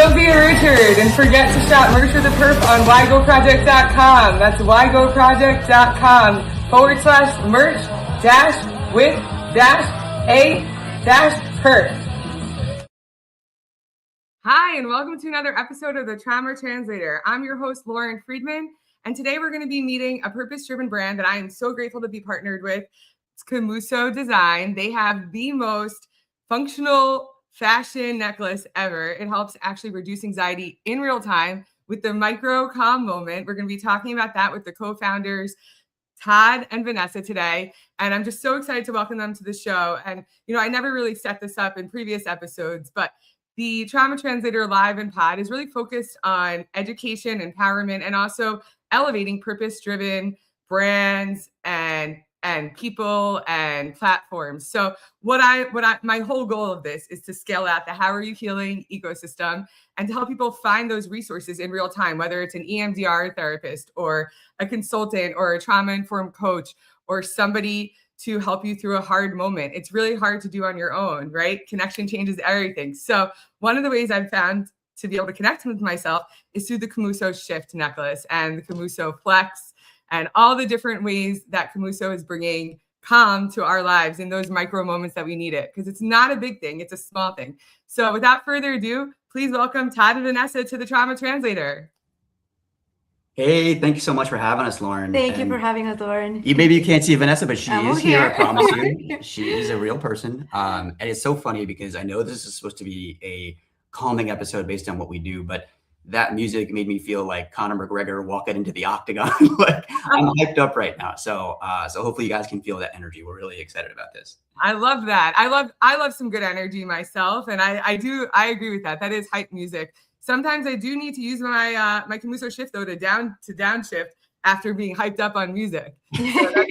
Don't be a Richard, and forget to shop Merch with a Perf on ygoproject.com. That's ygoproject.com/merch-with-a-perf. Hi, and welcome to another episode of the Trauma Translator. I'm your host, Lauren Friedman, and today we're going to be meeting a purpose-driven brand that I am so grateful to be partnered with. It's KOMUSO Design. They have the most functional fashion necklace ever. It helps actually reduce anxiety in real time with the micro calm moment. We're going to be talking about that with the co-founders, Todd and Vanessa, today. And I'm just so excited to welcome them to the show. And, I never really set this up in previous episodes, but the Trauma Translator Live and Pod is really focused on education, empowerment, and also elevating purpose-driven brands and people and platforms. So my whole goal of this is to scale out the How Are You Healing ecosystem and to help people find those resources in real time, whether it's an EMDR therapist or a consultant or a trauma-informed coach or somebody to help you through a hard moment. It's really hard to do on your own, right? Connection changes everything. So one of the ways I've found to be able to connect with myself is through the KOMUSO Shift necklace and the KOMUSO Flex and all the different ways that KOMUSO is bringing calm to our lives in those micro moments that we need it. Because it's not a big thing, it's a small thing. So without further ado, please welcome Todd and Vanessa to the Trauma Translator. Hey, thank you so much for having us, Lauren. Thank you for having us, Lauren. Maybe you can't see Vanessa, but she is here, I promise you. She is a real person. And it's so funny because I know this is supposed to be a calming episode based on what we do, but that music made me feel like Conor McGregor walking into the octagon. Like I'm hyped up right now. So hopefully you guys can feel that energy. We're really excited about this. I love that. I love some good energy myself. And I agree with that. That is hype music. Sometimes I do need to use my my KOMUSO Shift though to downshift after being hyped up on music. So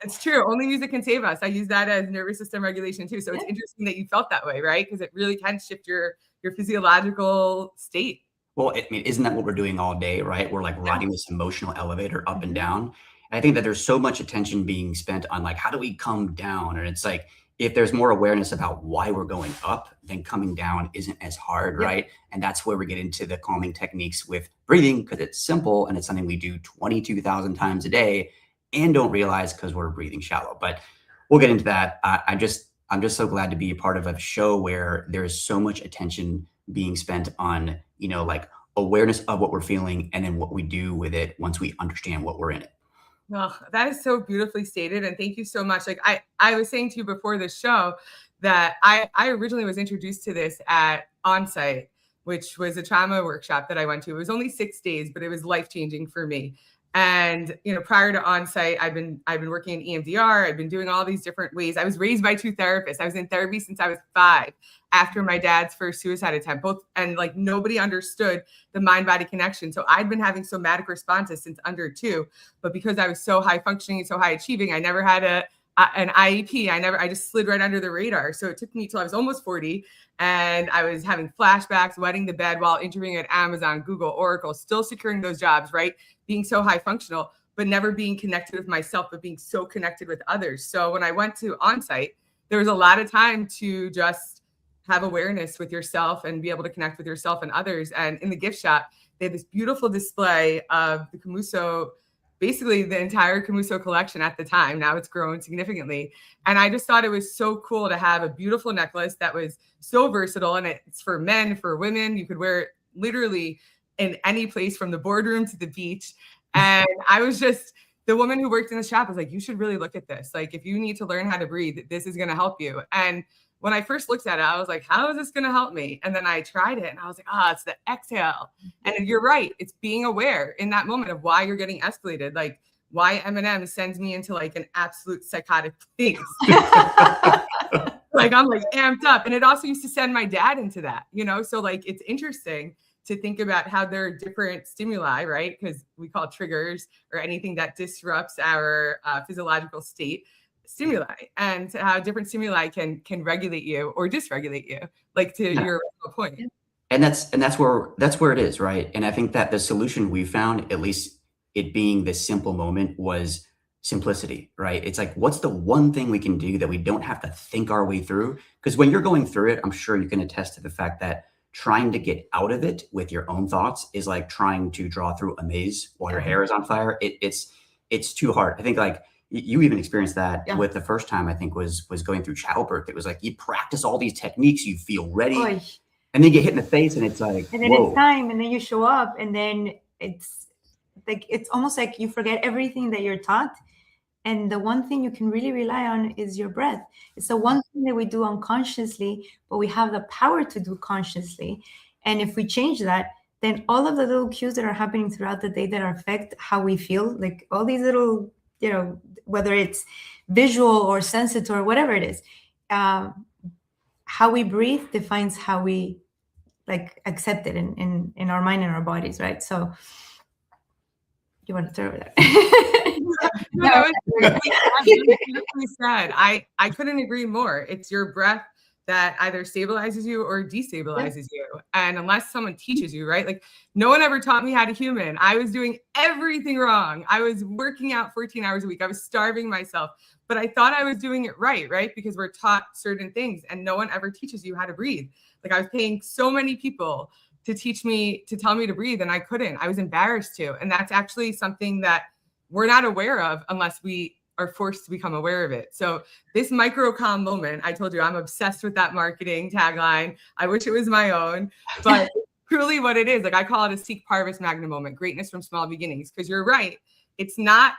it's true. Only music can save us. I use that as nervous system regulation too. So it's interesting that you felt that way, right? Because it really can shift your physiological state. Well, isn't that what we're doing all day, right? We're like riding this emotional elevator up and down. And I think that there's so much attention being spent on like, how do we come down? And it's like, if there's more awareness about why we're going up, then coming down isn't as hard, right? And that's where we get into the calming techniques with breathing, because it's simple and it's something we do 22,000 times a day and don't realize because we're breathing shallow. But we'll get into that. I'm just so glad to be a part of a show where there's so much attention being spent on, like awareness of what we're feeling and then what we do with it once we understand what we're in it. Oh, that is so beautifully stated. And thank you so much. Like I was saying to you before the show that I originally was introduced to this at Onsite, which was a trauma workshop that I went to. It was only 6 days, but it was life-changing for me. And, prior to Onsite, I've been working in EMDR. I've been doing all these different ways. I was raised by 2 therapists. I was in therapy since I was 5 after my dad's first suicide attempt, and like nobody understood the mind-body connection. So I'd been having somatic responses since under 2, but because I was so high functioning and so high achieving, I never had an IEP. I just slid right under the radar. So it took me till I was almost 40 and I was having flashbacks, wetting the bed while interviewing at Amazon, Google, Oracle, still securing those jobs, right? Being so high functional, but never being connected with myself, but being so connected with others. So when I went to Onsite, there was a lot of time to just have awareness with yourself and be able to connect with yourself and others. And in the gift shop, they had this beautiful display of the KOMUSO, basically the entire KOMUSO collection at the time. Now it's grown significantly. And I just thought it was so cool to have a beautiful necklace that was so versatile. And it's for men, for women. You could wear it literally in any place from the boardroom to the beach. And I was just, the woman who worked in the shop was like, you should really look at this. Like, if you need to learn how to breathe, this is going to help you. And when I first looked at it, I was like, how is this going to help me? And then I tried it and I was like, it's the exhale. And you're right. It's being aware in that moment of why you're getting escalated. Like why Eminem sends me into like an absolute psychotic place. Like I'm like amped up. And it also used to send my dad into that, So like, it's interesting to think about how there are different stimuli, right? Because we call triggers or anything that disrupts our physiological state. Stimuli, and how different stimuli can regulate you or dysregulate you, like to your point. And that's where it is, right? And I think that the solution we found, at least it being this simple moment, was simplicity, right? It's like, what's the one thing we can do that we don't have to think our way through? Because when you're going through it, I'm sure you can attest to the fact that trying to get out of it with your own thoughts is like trying to draw through a maze while your hair is on fire. It's too hard. I think like you even experienced that with the first time, I think was going through childbirth. It was like you practice all these techniques, you feel ready, and then you get hit in the face, and it's like, and then it's time, and then you show up, and then it's like it's almost like you forget everything that you're taught. And the one thing you can really rely on is your breath. It's the one thing that we do unconsciously, but we have the power to do consciously. And if we change that, then all of the little cues that are happening throughout the day that affect how we feel, like all these little, you know, whether it's visual or sensory or whatever it is, how we breathe defines how we like accept it in our mind and our bodies, right? So you want to throw that? No, beautifully said. I couldn't agree more. It's your breath that either stabilizes you or destabilizes you. And unless someone teaches you, right? Like no one ever taught me how to human. I was doing everything wrong. I was working out 14 hours a week. I was starving myself, but I thought I was doing it right? Because we're taught certain things and no one ever teaches you how to breathe. Like I was paying so many people to teach me, to tell me to breathe, and I couldn't. I was embarrassed to. And that's actually something that we're not aware of unless we are forced to become aware of it. So this micro calm moment, I told you, I'm obsessed with that marketing tagline. I wish it was my own, but truly what it is, like I call it a seek parvis magna moment, greatness from small beginnings. Because you're right, it's not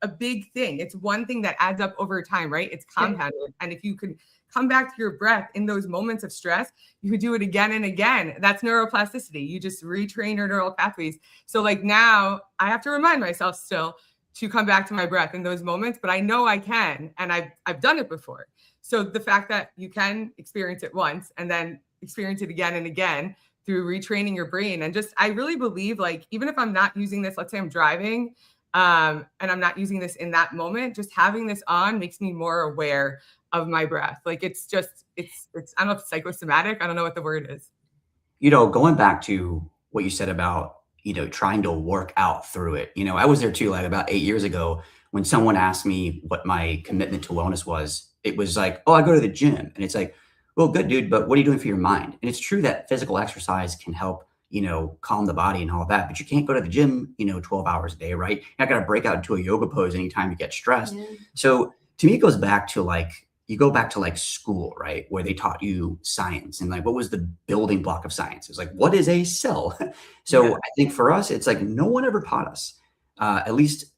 a big thing. It's one thing that adds up over time, right? It's compounded. And if you could come back to your breath in those moments of stress, you could do it again and again. That's neuroplasticity. You just retrain your neural pathways. So like now I have to remind myself still to come back to my breath in those moments, but I know I can, and I've done it before. So the fact that you can experience it once and then experience it again and again through retraining your brain. And just, I really believe like, even if I'm not using this, let's say I'm driving, and I'm not using this in that moment, just having this on makes me more aware of my breath. Like it's I don't know if it's psychosomatic. I don't know what the word is. You know, going back to what you said about, you know, trying to work out through it. You know, I was there too, like about 8 years ago when someone asked me what my commitment to wellness was. It was like, oh, I go to the gym. And it's like, well, good, dude, but what are you doing for your mind? And it's true that physical exercise can help, you know, calm the body and all that, but you can't go to the gym, you know, 12 hours a day, right? You're not going to break out into a yoga pose anytime you get stressed. Yeah. So to me, it goes back to like, you go back to like school, right? Where they taught you science and like, what was the building block of science? It's like, what is a cell? So I think for us, it's like, no one ever taught us, at least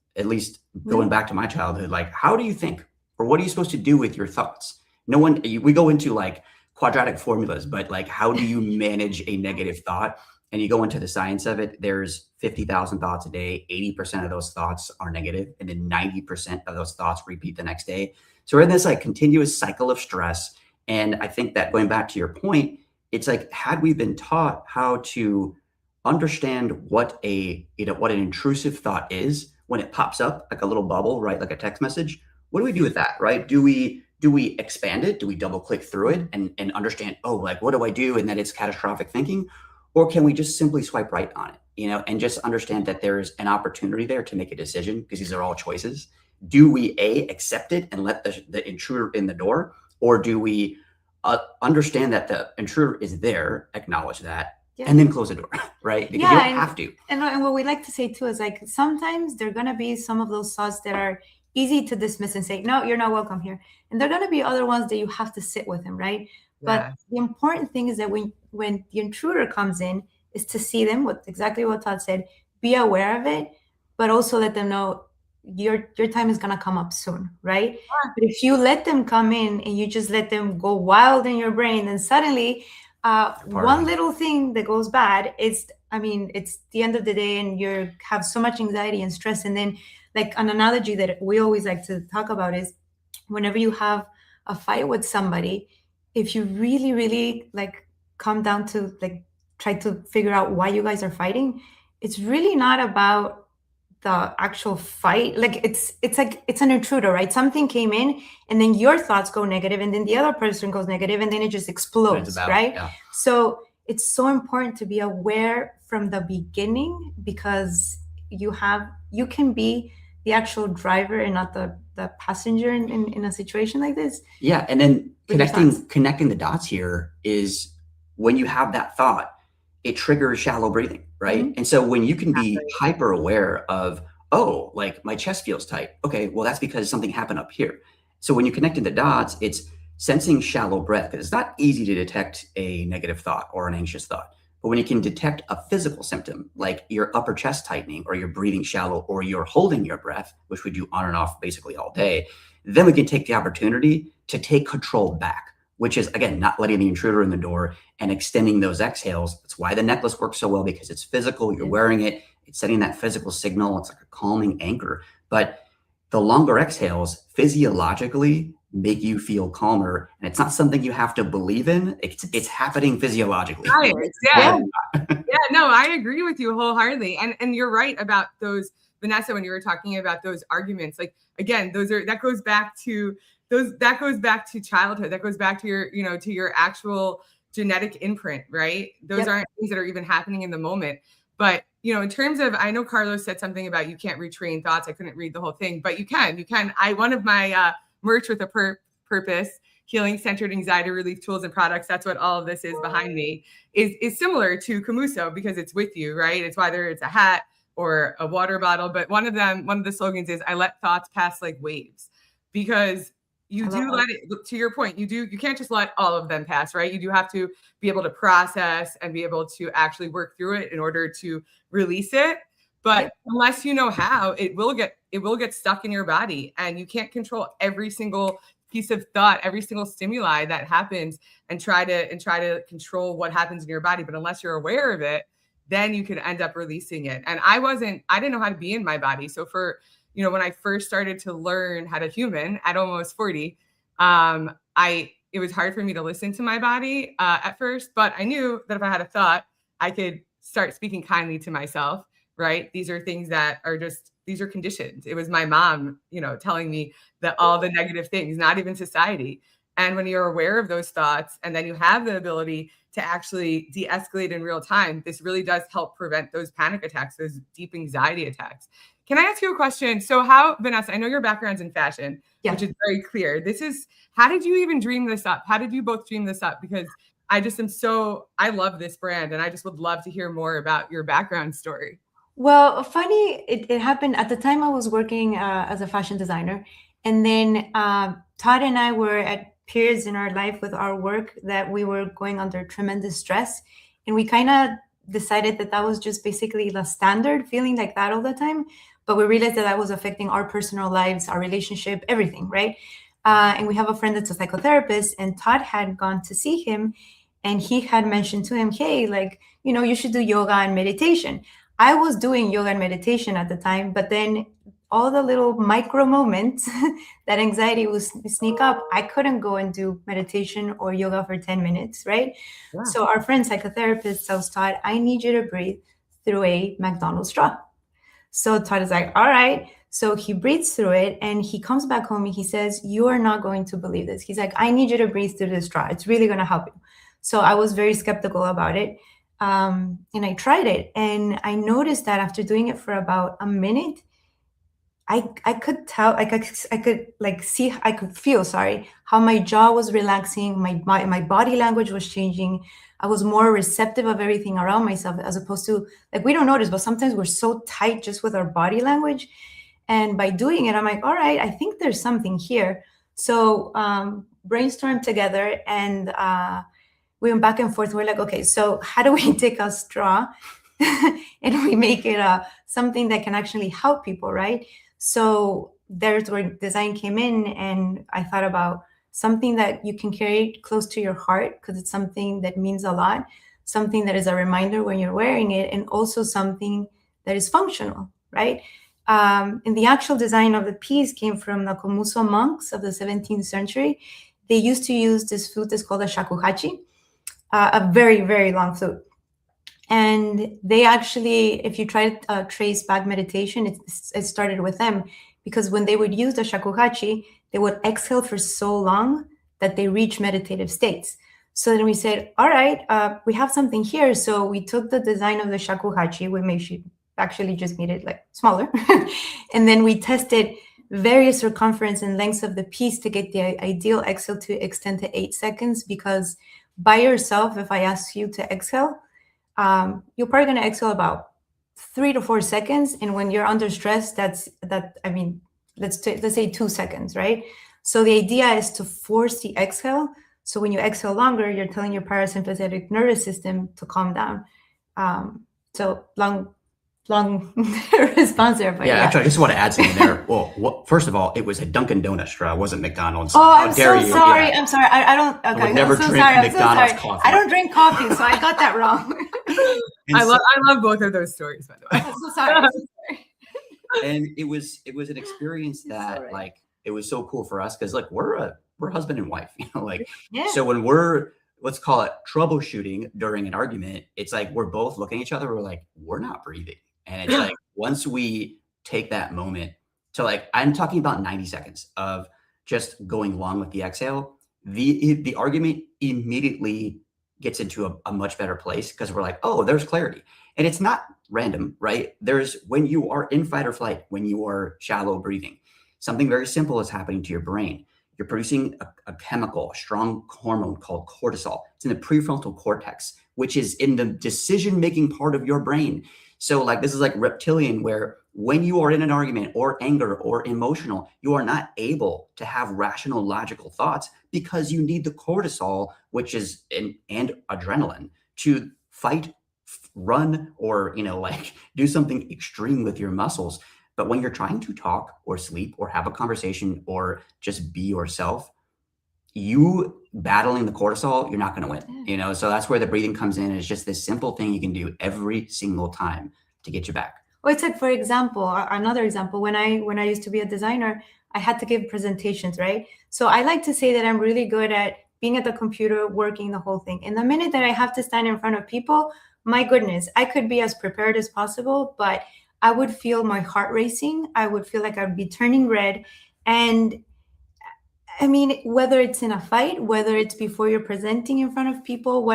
going back to my childhood, like, how do you think, or what are you supposed to do with your thoughts? No one, we go into like quadratic formulas, but like, how do you manage a negative thought? And you go into the science of it, there's 50,000 thoughts a day. 80% of those thoughts are negative, and then 90% of those thoughts repeat the next day. So we're in this like continuous cycle of stress. And I think that going back to your point, it's like, had we been taught how to understand what an intrusive thought is when it pops up like a little bubble, right? Like a text message. What do we do with that, right? Do we expand it? Do we double click through it and understand, oh, like, what do I do? And that it's catastrophic thinking. Or can we just simply swipe right on it, you know, and just understand that there's an opportunity there to make a decision, because these are all choices. Do we accept it and let the intruder in the door, or do we understand that the intruder is there, acknowledge that, and then close the door, right? Because you don't have to. And what we like to say too is like, sometimes there are going to be some of those thoughts that are easy to dismiss and say, no, you're not welcome here. And there are going to be other ones that you have to sit with them, right? But the important thing is that when the intruder comes in, is to see them, exactly what Todd said, be aware of it, but also let them know your time is going to come up soon, right? But if you let them come in and you just let them go wild in your brain, then suddenly one little thing that goes bad, it's the end of the day, and you have so much anxiety and stress. And then like an analogy that we always like to talk about is whenever you have a fight with somebody, if you really, really like come down to like try to figure out why you guys are fighting, it's really not about the actual fight. Like it's like it's an intruder, right? Something came in, and then your thoughts go negative, and then the other person goes negative, and then it just explodes, right? Yeah. So it's so important to be aware from the beginning, because you can be the actual driver and not the passenger in a situation like this. Yeah, and then connecting the dots here is when you have that thought, it triggers shallow breathing, right? Mhm. And so when you can be hyper aware of, oh, like my chest feels tight. Okay, well, that's because something happened up here. So when you connect the dots, it's sensing shallow breath, because it's not easy to detect a negative thought or an anxious thought. But when you can detect a physical symptom, like your upper chest tightening, or you're breathing shallow, or you're holding your breath, which we do on and off basically all day, then we can take the opportunity to take control back, which is, again, not letting the intruder in the door and extending those exhales. That's why the necklace works so well, because it's physical. You're wearing it. It's setting that physical signal. It's like a calming anchor. But the longer exhales physiologically make you feel calmer. And it's not something you have to believe in. It's happening physiologically. Science, yeah. Yeah, no, I agree with you wholeheartedly. And you're right about those, Vanessa, when you were talking about those arguments. Like, again, that goes back to childhood. That goes back to your actual genetic imprint, right? Those aren't things that are even happening in the moment. But, in terms of, I know Carlos said something about you can't retrain thoughts. I couldn't read the whole thing, but you can. One of my merch with a purpose, healing-centered anxiety relief tools and products, that's what all of this is behind me, is similar to KOMUSO, because it's with you, right? It's whether it's a hat or a water bottle. But one of the slogans is, I let thoughts pass like waves, because you do let it, to your point, you can't just let all of them pass, right? You do have to be able to process and be able to actually work through it in order to release it. But unless you know how, it will get stuck in your body, and you can't control every single piece of thought, every single stimuli that happens, and try to control what happens in your body. But unless you're aware of it, then you could end up releasing it. And I didn't know how to be in my body. So when I first started to learn how to human at almost 40, it was hard for me to listen to my body at first, but I knew that if I had a thought, I could start speaking kindly to myself, right? These are things that are these are conditions. It was my mom, telling me that all the negative things, not even society. And when you're aware of those thoughts, and then you have the ability to actually de-escalate in real time, this really does help prevent those panic attacks, those deep anxiety attacks. Can I ask you a question? So Vanessa, I know your background's in fashion, which is very clear. How did you even dream this up? How did you both dream this up? Because I love this brand, and I just would love to hear more about your background story. Well, funny, it happened at the time I was working as a fashion designer. And then Todd and I were at periods in our life with our work that we were going under tremendous stress. And we kind of decided that was just basically the standard, feeling like that all the time. But we realized that was affecting our personal lives, our relationship, everything, right? And we have a friend that's a psychotherapist, and Todd had gone to see him, and he had mentioned to him, hey, you should do yoga and meditation. I was doing yoga and meditation at the time, but then all the little micro moments that anxiety would sneak up, I couldn't go and do meditation or yoga for 10 minutes, right? Yeah. So our friend psychotherapist tells Todd, I need you to breathe through a McDonald's straw. So Todd is like, all right. So he breathes through it, and he comes back home and he says, you are not going to believe this. He's like, I need you to breathe through the straw. It's really going to help you. So I was very skeptical about it. And I tried it, and I noticed that after doing it for about a minute, I could tell, I could feel how my jaw was relaxing, my body language was changing. I was more receptive of everything around myself, as opposed to, we don't notice, but sometimes we're so tight just with our body language. And by doing it, I'm like, all right, I think there's something here. So brainstormed together, and we went back and forth. We're like, okay, so how do we take a straw and we make it something that can actually help people, right? So there's where design came in, and I thought about something that you can carry close to your heart, because it's something that means a lot, something that is a reminder when you're wearing it, and also something that is functional, right? And the actual design of the piece came from the KOMUSO monks of the 17th century. They used to use this flute that's called a shakuhachi, a very, very long flute. And they actually, if you try to trace back meditation, it started with them, because when they would use the shakuhachi, they would exhale for so long that they reach meditative states. So then we said, all right, we have something here. So we took the design of the shakuhachi, we actually just made it smaller. And then we tested various circumference and lengths of the piece to get the ideal exhale to extend to 8 seconds, because by yourself, if I ask you to exhale, you're probably going to exhale about 3 to 4 seconds. And when you're under stress, let's say 2 seconds, right? So the idea is to force the exhale. So when you exhale longer, you're telling your parasympathetic nervous system to calm down. So long response there. But actually, I just want to add something there. Well, first of all, it was a Dunkin' Donuts straw. It wasn't McDonald's. Oh, I'm so sorry. Yeah. I'm sorry. I don't. Okay. I would never drink McDonald's coffee. I don't drink coffee, so I got that wrong. I love both of those stories, by the way. I'm so sorry. And it was an experience that like it was so cool for us because like we're husband and wife, So when we're, let's call it troubleshooting during an argument, it's like we're both looking at each other, we're like, we're not breathing. And it's like once we take that moment to like, I'm talking about 90 seconds of just going along with the exhale, the argument immediately gets into a much better place because we're like, oh, there's clarity. And it's not random, right? There's when you are in fight or flight, when you are shallow breathing, something very simple is happening to your brain. You're producing a chemical, a strong hormone called cortisol. It's in the prefrontal cortex, which is in the decision-making part of your brain. So like, this is like reptilian, where when you are in an argument or anger or emotional, you are not able to have rational, logical thoughts because you need the cortisol, which is and adrenaline to fight, run, or, like do something extreme with your muscles. But when you're trying to talk or sleep or have a conversation or just be yourself, you battling the cortisol, you're not going to win, So that's where the breathing comes in. It's just this simple thing you can do every single time to get you back. Well, it's like, for example, another example, when I used to be a designer, I had to give presentations, right? So I like to say that I'm really good at being at the computer, working the whole thing. And the minute that I have to stand in front of people, my goodness, I could be as prepared as possible, but I would feel my heart racing. I would feel like I'd be turning red. And I mean, whether it's in a fight, whether it's before you're presenting in front of people,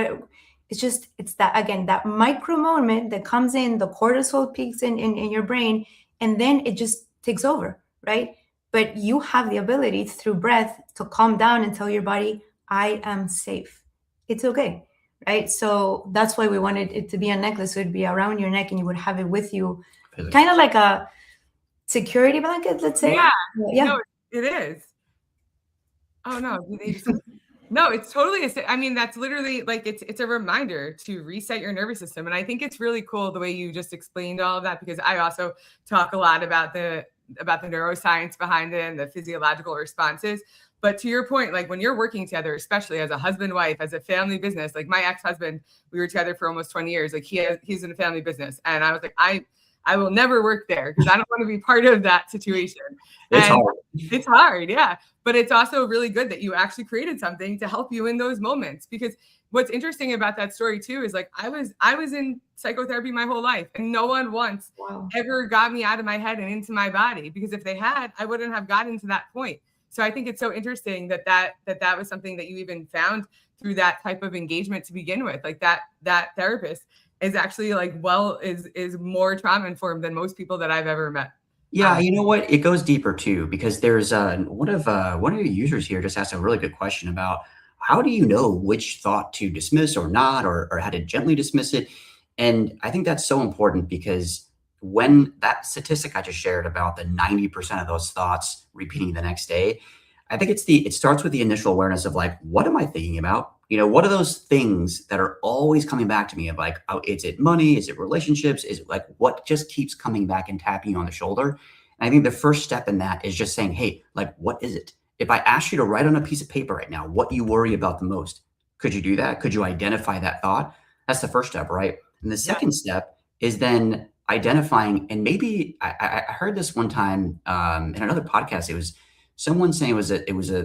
it's that, again, that micro moment that comes in, the cortisol peaks in your brain, and then it just takes over, right? But you have the ability through breath to calm down and tell your body, I am safe. It's okay, right? So that's why we wanted it to be a necklace. So it'd be around your neck and you would have it with you, kind of like a security blanket, let's say. Yeah. No, it is. Oh no, no, it's totally, I mean, that's literally like, it's a reminder to reset your nervous system. And I think it's really cool the way you just explained all of that, because I also talk a lot about the neuroscience behind it and the physiological responses. But to your point, like when you're working together, especially as a husband, wife, as a family business, like my ex-husband, we were together for almost 20 years. Like he's in a family business. And I was like, I will never work there because I don't want to be part of that situation. It's hard. Yeah. But it's also really good that you actually created something to help you in those moments, because what's interesting about that story too, is like, I was in psychotherapy my whole life and no one once ever got me out of my head and into my body, because if they had, I wouldn't have gotten to that point. So I think it's so interesting that was something that you even found through that type of engagement to begin with. Like that therapist is actually like, is more trauma informed than most people that I've ever met. Yeah, you know what? It goes deeper too, because there's one of your users here just asked a really good question about how do you know which thought to dismiss or not, or how to gently dismiss it. And I think that's so important, because when that statistic I just shared about the 90% of those thoughts repeating the next day, I think it starts with the initial awareness of like, what am I thinking about? What are those things that are always coming back to me of like, oh, is it money? Is it relationships? Is it like what just keeps coming back and tapping you on the shoulder? And I think the first step in that is just saying, hey, like, what is it? If I asked you to write on a piece of paper right now what you worry about the most, could you do that? Could you identify that thought? That's the first step, right? And the second step is then identifying, and maybe I heard this one time in another podcast. It was someone saying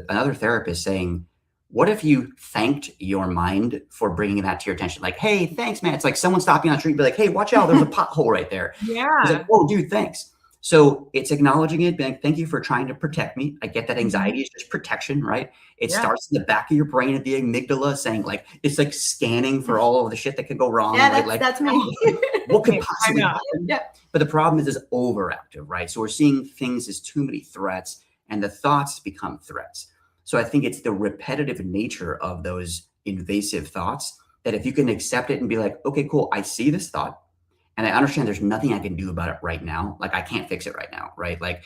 another therapist saying, what if you thanked your mind for bringing that to your attention? Like, hey, thanks, man. It's like someone stopping on the street, be like, hey, watch out, there's a pothole right there. Yeah. It's like, oh, dude, thanks. So it's acknowledging it, being like, thank you for trying to protect me. I get that anxiety is just protection, right? It starts in the back of your brain at the amygdala, saying like, it's like scanning for all of the shit that could go wrong. Yeah, right? that's me. What could possibly happen? Yeah. But the problem is overactive, right? So we're seeing things as too many threats, and the thoughts become threats. So I think it's the repetitive nature of those invasive thoughts that if you can accept it and be like, okay, cool, I see this thought and I understand there's nothing I can do about it right now. Like I can't fix it right now, right? Like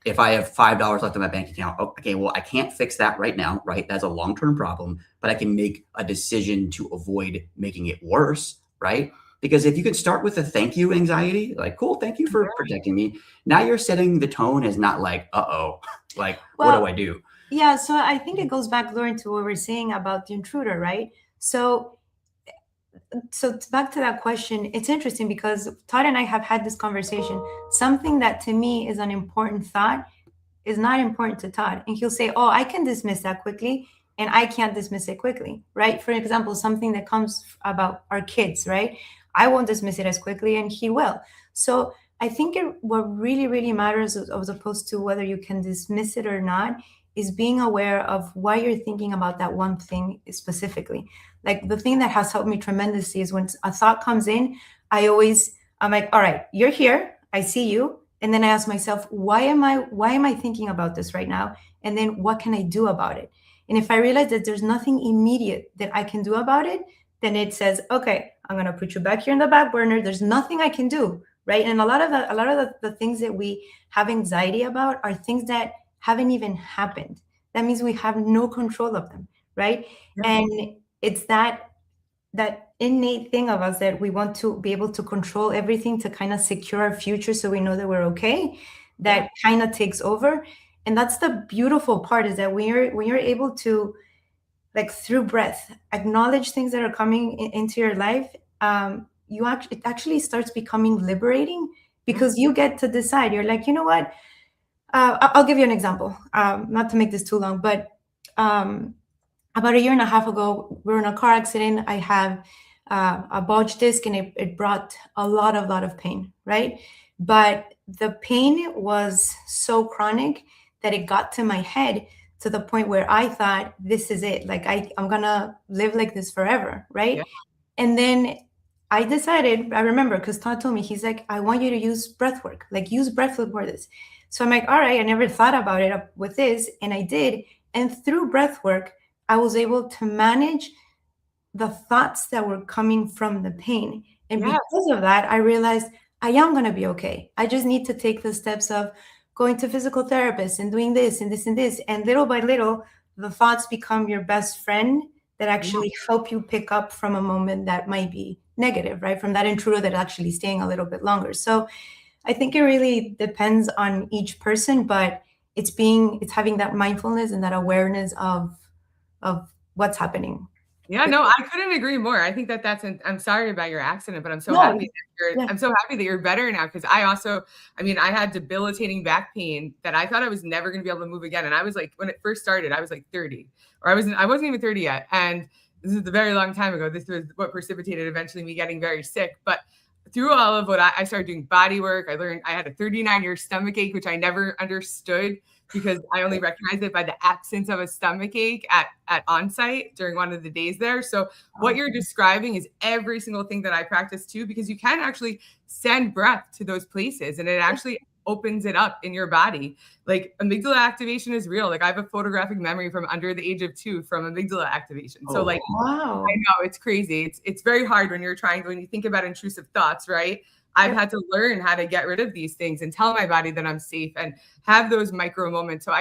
if I have $5 left in my bank account, okay, well, I can't fix that right now, right? That's a long-term problem, but I can make a decision to avoid making it worse, right? Because if you can start with a thank you anxiety, like, cool, thank you for protecting me. Now you're setting the tone as not like, uh-oh, like, what do I do? Yeah, so I think it goes back, Lauren, to what we're saying about the intruder, right? So back to that question, it's interesting because Todd and I have had this conversation. Something that to me is an important thought is not important to Todd. And he'll say, oh, I can dismiss that quickly and I can't dismiss it quickly, right? For example, something that comes about our kids, right? I won't dismiss it as quickly and he will. So I think what really, really matters as opposed to whether you can dismiss it or not is being aware of why you're thinking about that one thing specifically. Like the thing that has helped me tremendously is when a thought comes in, I'm like, all right, you're here. I see you. And then I ask myself, why am I thinking about this right now? And then what can I do about it? And if I realize that there's nothing immediate that I can do about it, then it says, okay, I'm going to put you back here in the back burner. There's nothing I can do, right? And a lot of the things that we have anxiety about are things that haven't even happened. That means we have no control of them, right? Yeah. And it's that innate thing of us that we want to be able to control everything to kind of secure our future so we know that we're okay, that kind of takes over. And that's the beautiful part, is that when you're able to, like, through breath, acknowledge things that are coming into your life, it actually starts becoming liberating because you get to decide. You're like, you know what? I'll give you an example, not to make this too long, but about a year and a half ago, we were in a car accident. I have a bulge disc and it brought a lot of pain, right? But the pain was so chronic that it got to my head to the point where I thought, this is it. Like I'm gonna live like this forever, right? Yeah. And then I decided, I remember, because Todd told me, he's like, I want you to use breath work, like use breath work for this. So I'm like, all right, I never thought about it with this. And I did. And through breath work, I was able to manage the thoughts that were coming from the pain. And because of that, I realized I am going to be okay. I just need to take the steps of going to physical therapists and doing this and this and this. And little by little, the thoughts become your best friend that actually help you pick up from a moment that might be negative, right? From that intruder that actually staying a little bit longer. So I think it really depends on each person, but it's having that mindfulness and that awareness of what's happening. Yeah, no, I couldn't agree more. I think I'm sorry about your accident, but I'm so happy that you're better now. Cause I had debilitating back pain that I thought I was never going to be able to move again. And I was like, when it first started, I was like 30, or I wasn't even 30 yet. And this is a very long time ago. This was what precipitated eventually me getting very sick. But through all of what I started doing body work, I learned I had a 39-year stomach ache, which I never understood because I only recognized it by the absence of a stomach ache at on-site during one of the days there. So what you're describing is every single thing that I practice too, because you can actually send breath to those places and it actually opens it up in your body. Like amygdala activation is real. Like I have a photographic memory from under the age of 2 from amygdala activation. So wow. I know it's crazy. It's very hard when you think about intrusive thoughts, right? I've had to learn how to get rid of these things and tell my body that I'm safe and have those micro moments. So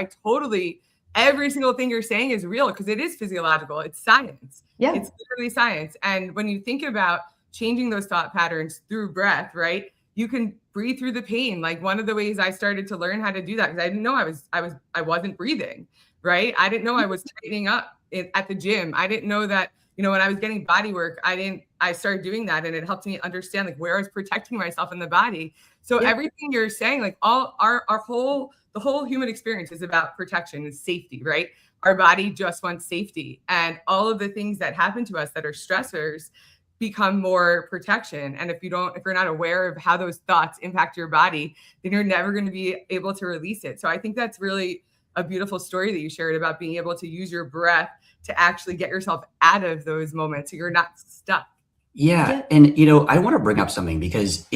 every single thing you're saying is real because it is physiological. It's science. Yeah. It's literally science. And when you think about changing those thought patterns through breath, right? You can breathe through the pain. Like one of the ways I started to learn how to do that, because I didn't know I wasn't breathing, right? I didn't know I was tightening up at the gym. I didn't know that, when I was getting body work, I started doing that and it helped me understand like where I was protecting myself in the body. So everything you're saying, like the whole human experience is about protection and safety, right? Our body just wants safety, and all of the things that happen to us that are stressors become more protection. And if you're not aware of how those thoughts impact your body, then you're never going to be able to release it. So I think that's really a beautiful story that you shared about being able to use your breath to actually get yourself out of those moments so you're not stuck. Yeah. And, I want to bring up something because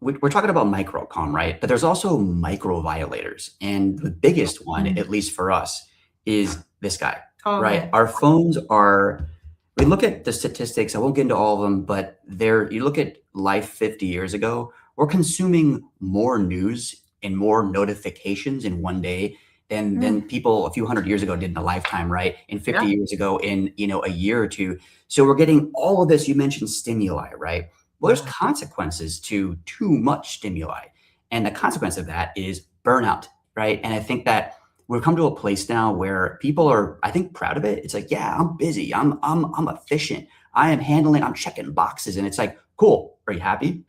we're talking about micro calm, right? But there's also micro violators. And the biggest one, at least for us, is this guy, Oh, right? man. Our phones are, we look at the statistics, I won't get into all of them, but you look at life 50 years ago, we're consuming more news and more notifications in one day than people a few hundred years ago did in a lifetime, right? And 50 years ago in, a year or two. So we're getting all of this. You mentioned stimuli, right? Well, there's consequences to too much stimuli. And the consequence of that is burnout, right? And I think that we've come to a place now where people are, I think, proud of it. It's like, yeah, I'm busy. I'm efficient. I'm checking boxes. And it's like, cool. Are you happy?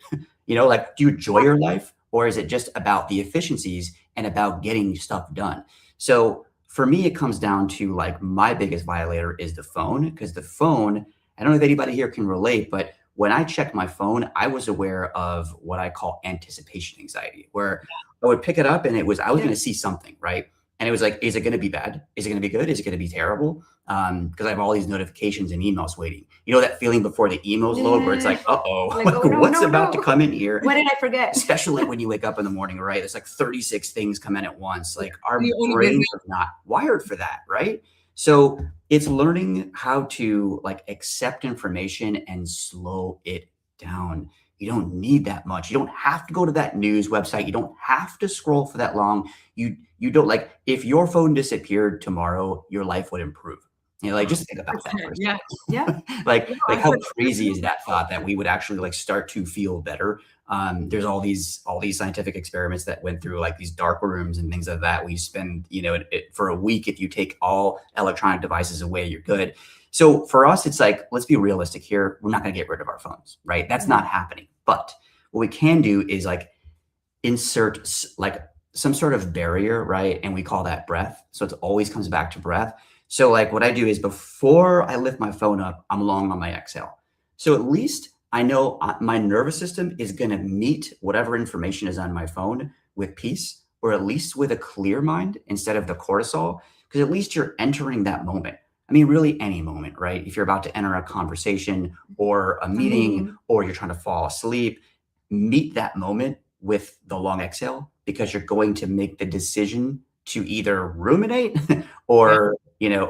Like, do you enjoy your life? Or is it just about the efficiencies and about getting stuff done? So for me, it comes down to like my biggest violator is the phone, because the phone, I don't know if anybody here can relate, but when I checked my phone, I was aware of what I call anticipation anxiety, where I would pick it up and I was going to see something, right? And it was like, is it going to be bad? Is it going to be good? Is it going to be terrible? Because I have all these notifications and emails waiting. You know that feeling before the emails load where it's like, uh-oh, Like, oh, no, what's no, about no. to come in here? What did I forget? Especially when you wake up in the morning, right? There's like 36 things come in at once. Like our brains are not wired for that, right? So it's learning how to like accept information and slow it down. You don't need that much. You don't have to go to that news website. You don't have to scroll for that long. You don't, like, if your phone disappeared tomorrow, your life would improve. Like, just think about that for a second. Yeah. like how crazy is that thought that we would actually like start to feel better? There's all these scientific experiments that went through like these dark rooms and things like that. We spend, for a week, if you take all electronic devices away, you're good. So for us, it's like, let's be realistic here. We're not going to get rid of our phones, right? That's not happening. But what we can do is like insert like some sort of barrier, right? And we call that breath. So it always comes back to breath. So like what I do is before I lift my phone up, I'm long on my exhale. So at least I know my nervous system is going to meet whatever information is on my phone with peace, or at least with a clear mind instead of the cortisol, because at least you're entering that moment. I mean, really any moment, right? If you're about to enter a conversation or a meeting or you're trying to fall asleep, meet that moment with the long exhale, because you're going to make the decision to either ruminate or,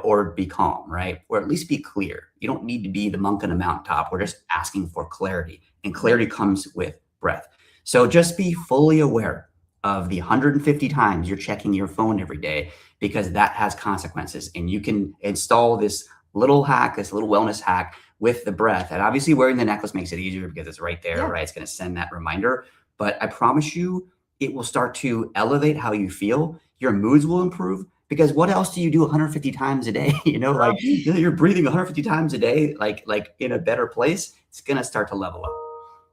or be calm, right? Or at least be clear. You don't need to be the monk on the mountaintop. We're just asking for clarity, and clarity comes with breath. So just be fully aware of the 150 times you're checking your phone every day, because that has consequences. And you can install this little hack, this little wellness hack with the breath. And obviously wearing the necklace makes it easier because it's right there, right? It's going to send that reminder. But I promise you, it will start to elevate how you feel. Your moods will improve, because what else do you do 150 times a day? Like you're breathing 150 times a day, like in a better place. It's going to start to level up.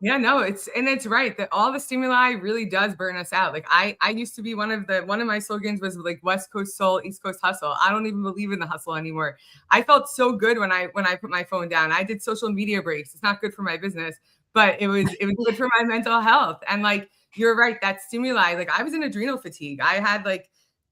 Yeah, no, it's right that all the stimuli really does burn us out. Like I used to be one of my slogans was like West Coast soul, East Coast hustle. I don't even believe in the hustle anymore. I felt so good when I put my phone down. I did social media breaks. It's not good for my business, but it was good for my mental health. And like, you're right, that stimuli, like I was in adrenal fatigue.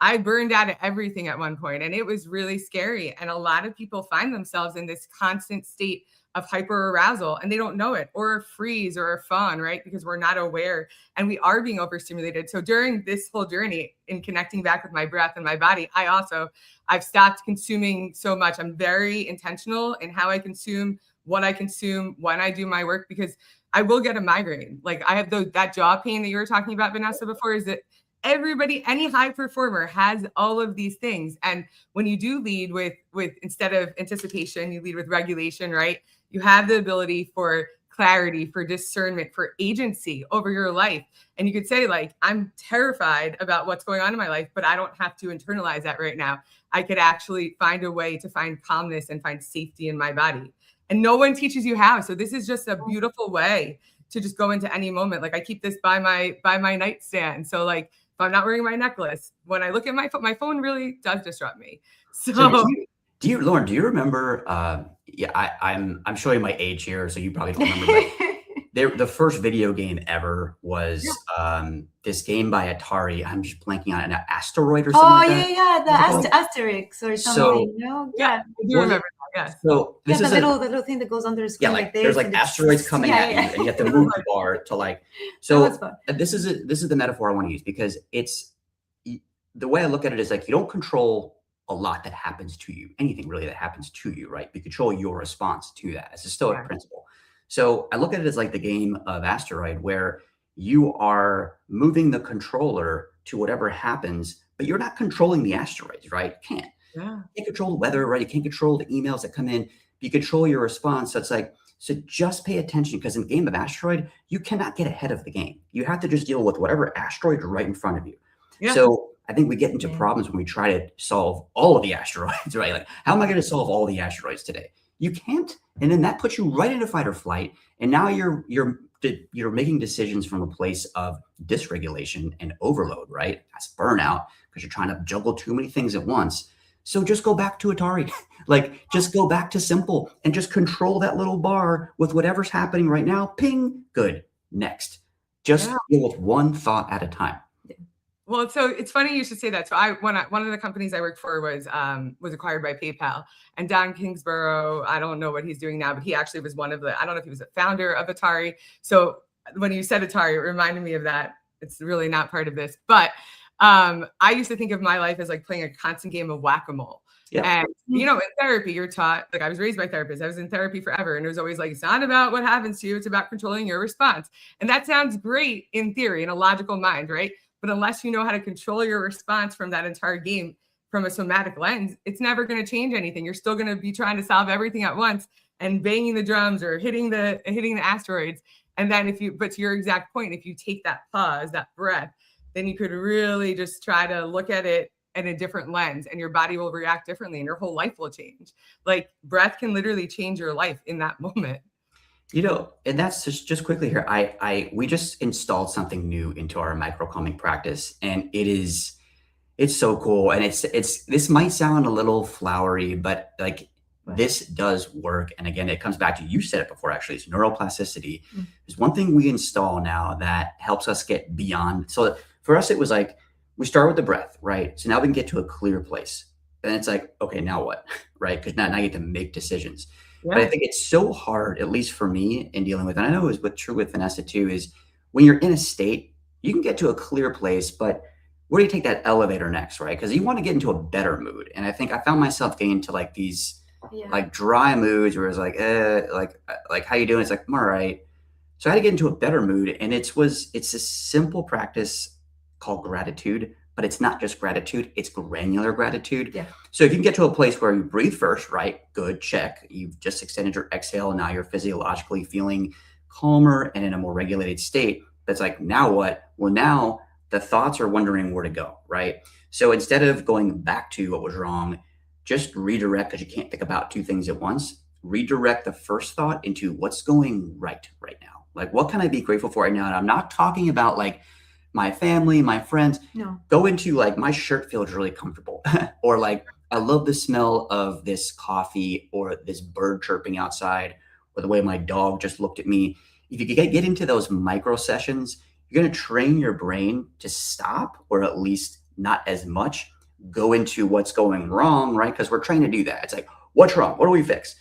I burned out at everything at one point, and it was really scary. And a lot of people find themselves in this constant state of hyper arousal, and they don't know it, or a freeze or a fawn, right? Because we're not aware and we are being overstimulated. So during this whole journey in connecting back with my breath and my body, I've stopped consuming so much. I'm very intentional in how I consume, what I consume, when I do my work, because I will get a migraine. Like I have that jaw pain that you were talking about, Vanessa, before, is that everybody, any high performer has all of these things. And when you do lead with instead of anticipation, you lead with regulation, right? You have the ability for clarity, for discernment, for agency over your life. And you could say like, I'm terrified about what's going on in my life, but I don't have to internalize that right now. I could actually find a way to find calmness and find safety in my body. And no one teaches you how. So this is just a beautiful way to just go into any moment. Like I keep this by my nightstand. So like, if I'm not wearing my necklace, when I look at my phone really does disrupt me. So do you, Lauren, do you remember, I'm showing my age here, so you probably don't remember, the first video game ever was this game by Atari. I'm just blanking on an asteroid or something like that. The Asterix or something. I do remember that. Yeah. So this is the little thing that goes under the screen. Yeah, like there's like asteroids coming at you, and you have to move the bar to like. So this is the metaphor I want to use, because it's the way I look at it is like, you don't control a lot that happens to you, anything really that happens to you, right? You control your response to that. It's a Stoic principle. So I look at it as like the game of asteroid, where you are moving the controller to whatever happens, but you're not controlling the asteroids, right? You can't. Yeah. You can't control the weather, right? You can't control the emails that come in. You control your response. So it's like, so just pay attention, because in the game of asteroid, you cannot get ahead of the game. You have to just deal with whatever asteroid is right in front of you. Yeah. So I think we get into problems when we try to solve all of the asteroids, right? Like, how am I going to solve all the asteroids today? You can't. And then that puts you right into fight or flight. And now you're making decisions from a place of dysregulation and overload, right? That's burnout, because you're trying to juggle too many things at once. So just go back to Atari. Like, just go back to simple and just control that little bar with whatever's happening right now. Ping. Good. Next. Just deal with one thought at a time. Well, so it's funny you should say that. So one of the companies I worked for was acquired by PayPal, and Don Kingsborough, I don't know what he's doing now, but he actually was one of the, I don't know if he was a founder of Atari. So when you said Atari, it reminded me of that. It's really not part of this, but I used to think of my life as like playing a constant game of whack-a-mole. Yeah. And, you know, in therapy, you're taught, like I was raised by therapists. I was in therapy forever. And it was always like, it's not about what happens to you. It's about controlling your response. And that sounds great in theory, in a logical mind, right? But unless you know how to control your response from that entire game from a somatic lens, it's never going to change anything. You're still going to be trying to solve everything at once and banging the drums or hitting the asteroids. And then but to your exact point, if you take that pause, that breath, then you could really just try to look at it in a different lens, and your body will react differently and your whole life will change. Like, breath can literally change your life in that moment. You know, and that's just quickly here. We just installed something new into our micro calming practice, and it's so cool. And this might sound a little flowery, but like, this does work. And again, it comes back to, you said it before, actually, it's neuroplasticity. There's one thing we install now that helps us get beyond. So for us, it was like, we start with the breath, right? So now we can get to a clear place. And it's like, okay, now what? Right? Because now you get to make decisions. Yeah. But I think it's so hard, at least for me, in dealing with, and I know it was true with Vanessa too, is when you're in a state, you can get to a clear place, but where do you take that elevator next, right? Because you want to get into a better mood. And I think I found myself getting into like these like dry moods where it's like, like how you doing? It's like, I'm all right. So I had to get into a better mood. And it's a simple practice called gratitude, but it's not just gratitude, it's granular gratitude. Yeah. So if you can get to a place where you breathe first, right? Good, check. You've just extended your exhale, and now you're physiologically feeling calmer and in a more regulated state. That's like, now what? Well, now the thoughts are wondering where to go, right? So instead of going back to what was wrong, just redirect, because you can't think about two things at once. Redirect the first thought into what's going right now. Like, what can I be grateful for right now? And I'm not talking about like my family, my friends. No. Go into like, my shirt feels really comfortable, or like, I love the smell of this coffee, or this bird chirping outside, or the way my dog just looked at me. If you could get into those micro sessions, you're going to train your brain to stop, or at least not as much go into what's going wrong, right? Because we're trained to do that. It's like, what's wrong? What do we fix?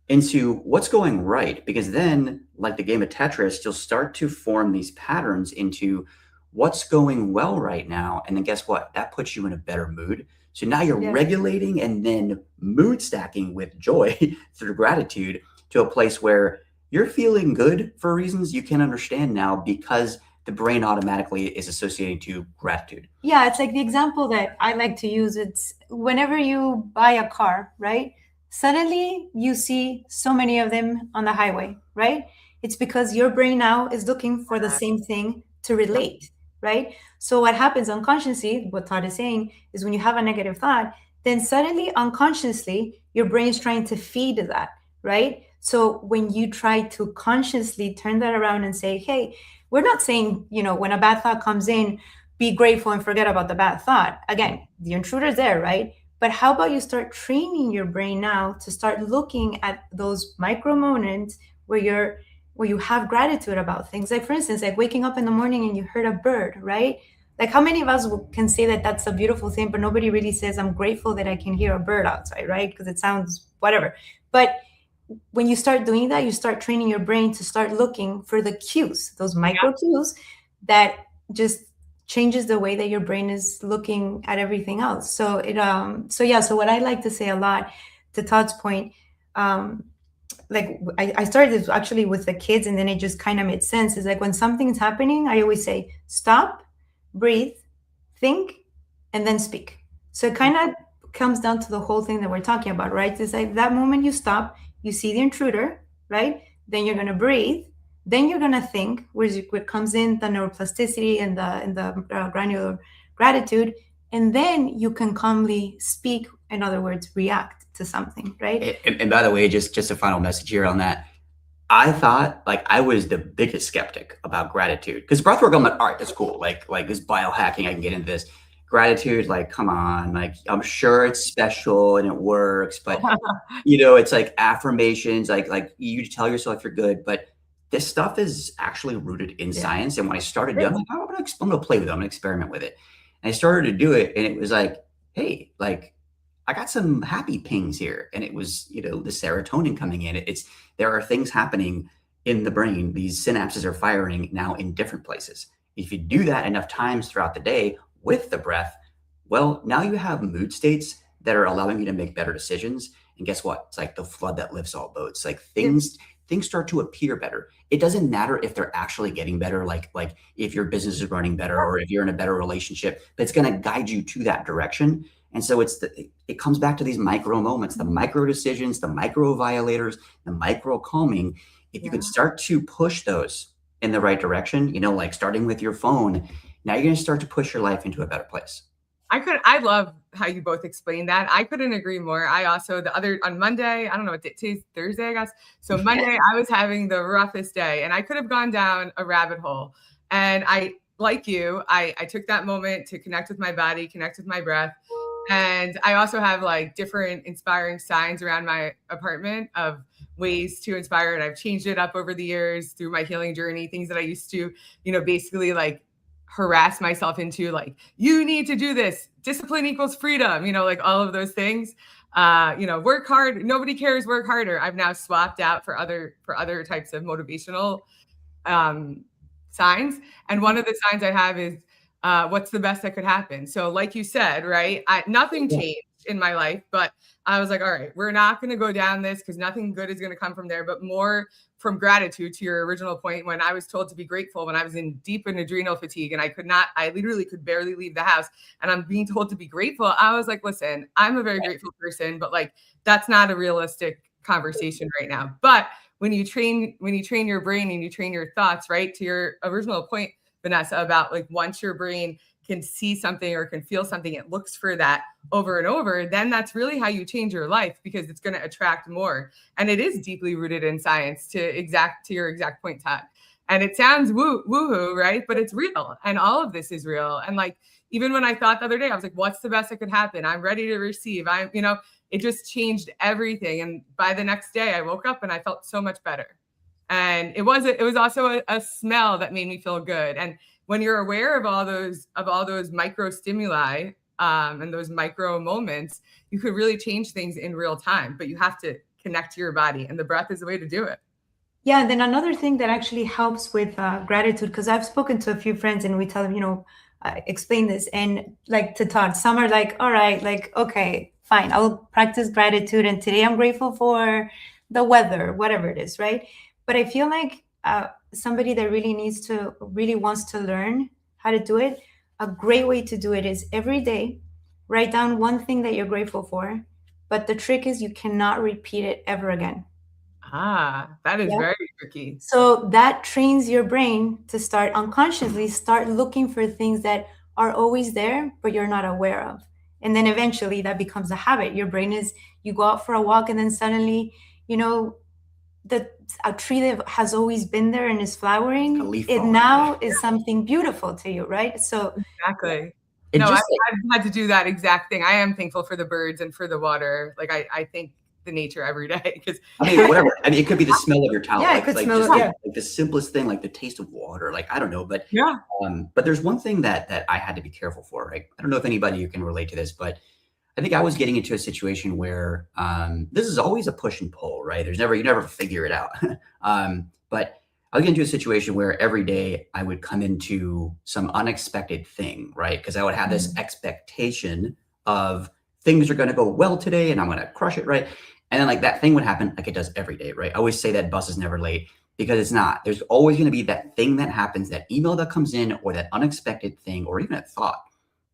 Into what's going right. Because then, like the game of Tetris, you'll start to form these patterns into what's going well right now. And then guess what? That puts you in a better mood. So now you're regulating and then mood stacking with joy through gratitude to a place where you're feeling good for reasons you can understand now, because the brain automatically is associating to gratitude. Yeah, it's like the example that I like to use. It's whenever you buy a car, right? Suddenly you see so many of them on the highway, right? It's because your brain now is looking for the same thing to relate, right? So what happens unconsciously, what Todd is saying, is when you have a negative thought, then suddenly unconsciously, your brain is trying to feed that, right? So when you try to consciously turn that around and say, hey, we're not saying, when a bad thought comes in, be grateful and forget about the bad thought. Again, the intruder's there, right? But how about you start training your brain now to start looking at those micro moments where you have gratitude about things. Like, for instance, like waking up in the morning and you heard a bird, right? Like, how many of us can say that that's a beautiful thing, but nobody really says, I'm grateful that I can hear a bird outside, right? Because it sounds whatever. But when you start doing that, you start training your brain to start looking for the cues, those micro cues that just changes the way that your brain is looking at everything else. So so what I like to say a lot, to Todd's point, like I started this actually with the kids, and then it just kind of made sense. Is like when something's happening, I always say stop, breathe, think, and then speak. So it kind of comes down to the whole thing that we're talking about, right? It's like that moment you stop, you see the intruder, right? Then you're gonna breathe, then you're gonna think, where comes in the neuroplasticity and the granular gratitude, and then you can calmly speak. In other words, react to something, right? And by the way, just a final message here on that. I thought like I was the biggest skeptic about gratitude, because breathwork, I'm like, all right, that's cool. Like this biohacking, I can get into this. Gratitude, like, come on, like I'm sure it's special and it works, but it's like affirmations, like you tell yourself you're good, but this stuff is actually rooted in science. And when I started doing, I'm like, I'm gonna play with it, I'm gonna experiment with it. And I started to do it, and it was like, hey, like I got some happy pings here, and it was, the serotonin coming in. There are things happening in the brain. These synapses are firing now in different places. If you do that enough times throughout the day with the breath, well, now you have mood states that are allowing you to make better decisions. And guess what? It's like the flood that lifts all boats. Like things start to appear better. It doesn't matter if they're actually getting better, like if your business is running better or if you're in a better relationship, but it's going to guide you to that direction. And so it comes back to these micro moments, the micro decisions, the micro violators, the micro calming. If you can start to push those in the right direction, like starting with your phone, now you're going to start to push your life into a better place. I love how you both explained that. I couldn't agree more. I also, on Monday, I don't know what day, today's Thursday, I guess. So Monday, I was having the roughest day, and I could have gone down a rabbit hole. And like you, I took that moment to connect with my body, connect with my breath. And I also have like different inspiring signs around my apartment of ways to inspire. And I've changed it up over the years through my healing journey, things that I used to, basically like harass myself into, like, you need to do this. Discipline equals freedom, like all of those things. Work hard. Nobody cares. Work harder. I've now swapped out for other types of motivational signs. And one of the signs I have is, what's the best that could happen? So like you said, right, nothing changed in my life, but I was like, all right, we're not going to go down this because nothing good is going to come from there, but more from gratitude. To your original point, when I was told to be grateful, when I was deep in adrenal fatigue and I literally could barely leave the house, and I'm being told to be grateful, I was like, listen, I'm a very grateful person, but like, that's not a realistic conversation right now. But when you train your brain and you train your thoughts, right, to your original point, Vanessa, about like once your brain can see something or can feel something, it looks for that over and over, then that's really how you change your life, because it's going to attract more. And it is deeply rooted in science, to your exact point, Todd. And it sounds woohoo, right? But it's real. And all of this is real. And like, even when I thought the other day, I was like, what's the best that could happen? I'm ready to receive. It just changed everything. And by the next day I woke up and I felt so much better. And it was also a smell that made me feel good. And when you're aware of all those micro stimuli and those micro moments, you could really change things in real time. But you have to connect to your body, and the breath is the way to do it. Yeah, and then another thing that actually helps with gratitude, because I've spoken to a few friends and we tell them, explain this, and like to Todd, some are like, all right, like, okay, fine, I'll practice gratitude, and today I'm grateful for the weather, whatever it is, right? But I feel like somebody that really wants to learn how to do it, a great way to do it is every day, write down one thing that you're grateful for. But the trick is you cannot repeat it ever again. That is very tricky. So that trains your brain to start looking for things that are always there, but you're not aware of. And then eventually that becomes a habit. You go out for a walk, and then suddenly, a tree that has always been there and is flowering, it now is something beautiful to you, right? So exactly. I've had to do that exact thing. I am thankful for the birds and for the water. Like I thank the nature every day, because whatever. I mean, it could be the smell of your towel. Yeah, it could smell like the simplest thing, like the taste of water. Like, I don't know, but but there's one thing that I had to be careful for. Right? I don't know if anybody can relate to this, but I think I was getting into a situation where this is always a push and pull, right? You never figure it out. But I was getting into a situation where every day I would come into some unexpected thing, right? Because I would have this expectation of things are going to go well today and I'm going to crush it, right? And then like that thing would happen like it does every day, right? I always say that bus is never late because it's not. There's always going to be that thing that happens, that email that comes in or that unexpected thing or even a thought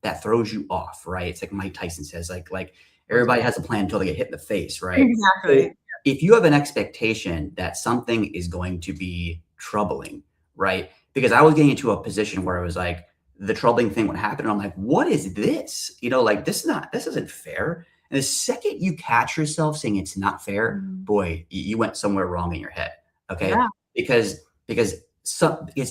that throws you off, right? It's like Mike Tyson says, like everybody has a plan until they get hit in the face, right? Exactly. So if you have an expectation that something is going to be troubling, right? Because I was getting into a position where I was like, the troubling thing would happen. And I'm like, what is this? Like this isn't fair. And the second you catch yourself saying it's not fair, boy, you went somewhere wrong in your head. Okay. Yeah. Because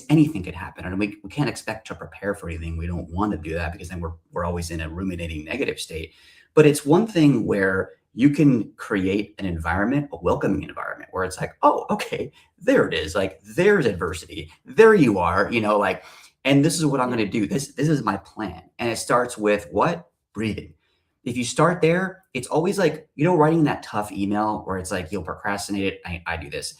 anything could happen. And we can't expect to prepare for anything. We don't want to do that because then we're always in a ruminating negative state. But it's one thing where you can create an environment, a welcoming environment where it's like, oh, okay, there it is. Like there's adversity. There you are, like, and this is what I'm going to do. This is my plan. And it starts with what? Breathing. If you start there, it's always like, writing that tough email where it's like, you'll procrastinate it. I do this.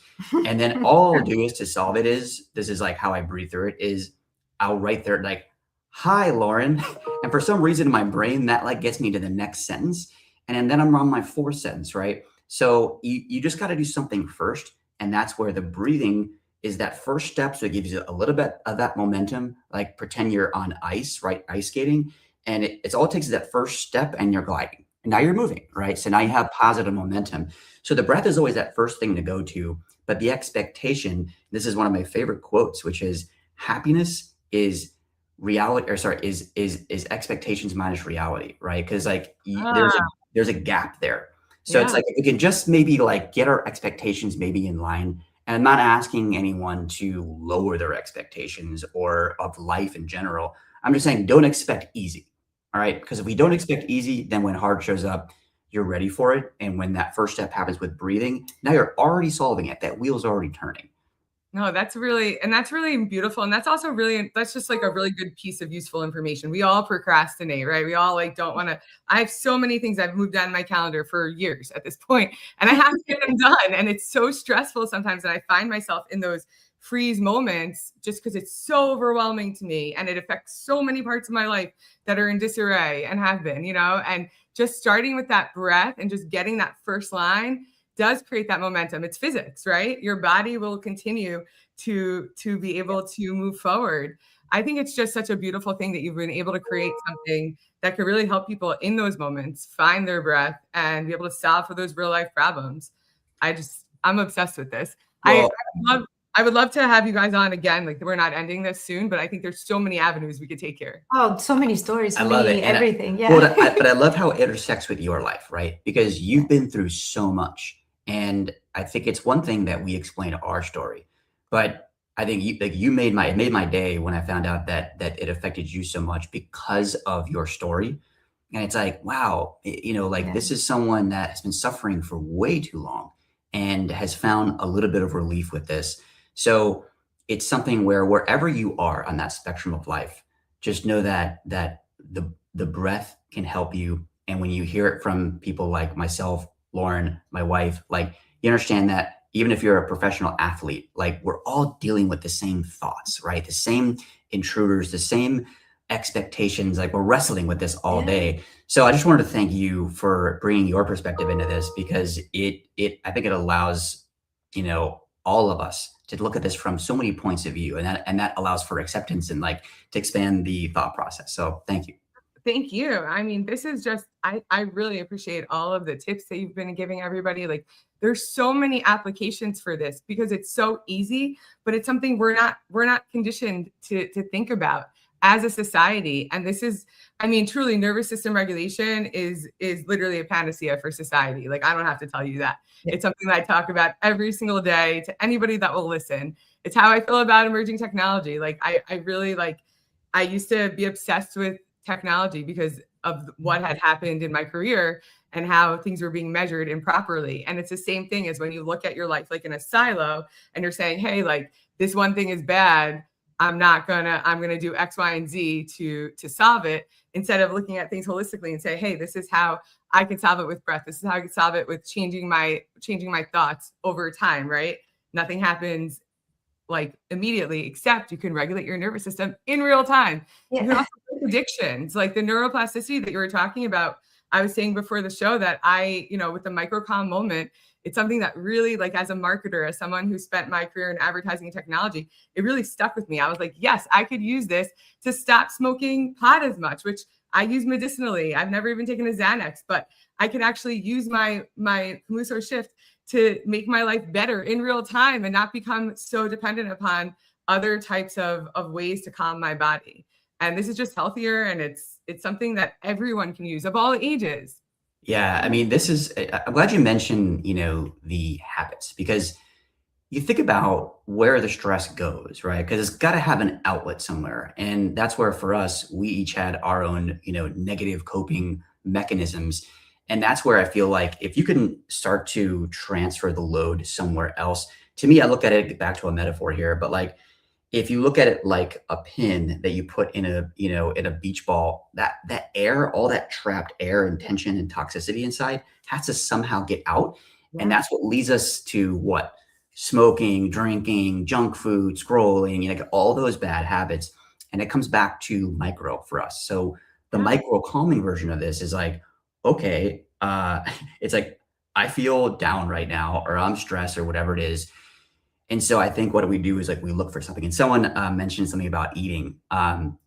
And then all I'll do is to solve it this is like how I breathe through it is I'll write there like, hi, Lauren. And for some reason in my brain, that like gets me to the next sentence. And then I'm on my fourth sentence, right? So you just got to do something first. And that's where the breathing is that first step. So it gives you a little bit of that momentum, like pretend you're on ice, right? Ice skating. And it's all it takes is that first step and you're gliding. And now you're moving, right? So now you have positive momentum. So the breath is always that first thing to go to. But the expectation, this is one of my favorite quotes, which is happiness is reality, or sorry, is expectations minus reality, right? Because like there's a gap there. So it's like we can just maybe like get our expectations maybe in line. And I'm not asking anyone to lower their expectations or of life in general. I'm just saying don't expect easy. All right. Because if we don't expect easy, then when hard shows up, you're ready for it. And when that first step happens with breathing, now you're already solving it. That wheel's already turning. No, that's really beautiful. And that's also that's just like a really good piece of useful information. We all procrastinate, right? We all like don't want to. I have so many things I've moved on my calendar for years at this point, and I have to get them done. And it's so stressful sometimes that I find myself in those freeze moments just because it's so overwhelming to me. And it affects so many parts of my life that are in disarray and have been, and just starting with that breath and just getting that first line does create that momentum. It's physics, right? Your body will continue to be able to move forward. I think it's just such a beautiful thing that you've been able to create something that could really help people in those moments find their breath and be able to solve for those real life problems. I'm obsessed with this. Well, I would love to have you guys on again. Like we're not ending this soon, but I think there's so many avenues we could take here. Oh, so many stories. I love it. Everything. Yeah. But I love how it intersects with your life, right? Because you've been through so much. And I think it's one thing that we explain our story, but I think it made my day when I found out that it affected you so much because of your story. And it's like, wow, this is someone that has been suffering for way too long and has found a little bit of relief with this. So it's something where wherever you are on that spectrum of life, just know that the breath can help you. And when you hear it from people like myself, Lauren, my wife, like you understand that even if you're a professional athlete, like we're all dealing with the same thoughts, right? The same intruders, the same expectations, like we're wrestling with this all day. So I just wanted to thank you for bringing your perspective into this because I think it allows, all of us to look at this from so many points of view and that allows for acceptance and like to expand the thought process. So thank you. Thank you. I mean, this is just, I really appreciate all of the tips that you've been giving everybody. Like there's so many applications for this because it's so easy, but it's something we're not conditioned to think about as a society. And this is, I mean, truly nervous system regulation is literally a panacea for society. Like, I don't have to tell you that. It's something that I talk about every single day to anybody that will listen. It's how I feel about emerging technology. Like I really I used to be obsessed with technology because of what had happened in my career and how things were being measured improperly. And it's the same thing as when you look at your life like in a silo and you're saying, hey, like this one thing is bad. I'm gonna do X, Y, and Z to solve it, instead of looking at things holistically and say, hey, this is how I can solve it with breath. This is how I can solve it with changing my thoughts over time, right? Nothing happens like immediately, except you can regulate your nervous system in real time. You can also break addictions, like the neuroplasticity that you were talking about. I was saying before the show that with the micro calm moment, it's something that really, like, as a marketer, as someone who spent my career in advertising and technology, it really stuck with me. I was like, yes, I could use this to stop smoking pot as much, which I use medicinally. I've never even taken a Xanax, but I can actually use my KOMUSO shift to make my life better in real time and not become so dependent upon other types of ways to calm my body. And this is just healthier, and it's something that everyone can use of all ages. Yeah, I mean, I'm glad you mentioned, the habits, because you think about where the stress goes, right? Because it's got to have an outlet somewhere. And that's where, for us, we each had our own, negative coping mechanisms. And that's where I feel like if you can start to transfer the load somewhere else, to me, I look at it back to a metaphor here, but like, if you look at it like a pin that you put in a beach ball, that air, all that trapped air and tension and toxicity inside has to somehow get out. Yeah. And that's what leads us to what? Smoking, drinking, junk food, scrolling, like all those bad habits. And it comes back to micro for us. So the micro calming version of this is like, okay, it's like, I feel down right now, or I'm stressed, or whatever it is. And so I think what we do is like we look for something. And someone mentioned something about eating.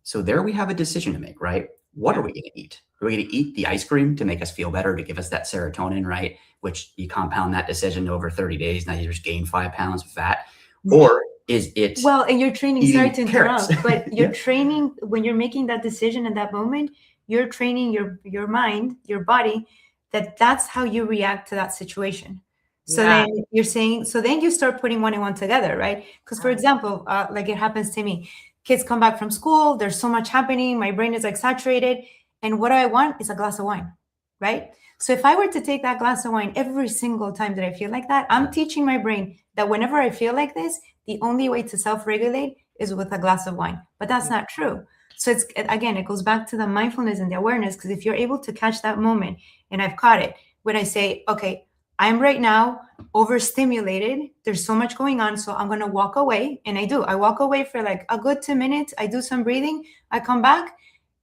So there we have a decision to make, right? What are we going to eat? Are we going to eat the ice cream to make us feel better, to give us that serotonin, right? Which you compound that decision over 30 days. Now you just gain 5 pounds of fat. Or is it and you're training, sorry to interrupt, but you're training, when you're making that decision in that moment, you're training your mind, your body, that's how you react to that situation. So then you're saying, so then you start putting one and one together, right? Because for example, like it happens to me, kids come back from school, there's so much happening, my brain is like saturated. And what I want is a glass of wine, right? So if I were to take that glass of wine every single time that I feel like that, I'm teaching my brain that whenever I feel like this, the only way to self-regulate is with a glass of wine. But that's not true. So it goes back to the mindfulness and the awareness, because if you're able to catch that moment, and I've caught it, when I say, okay, I'm right now overstimulated. There's so much going on. So I'm going to walk away. And I walk away for like a good 2 minutes. I do some breathing. I come back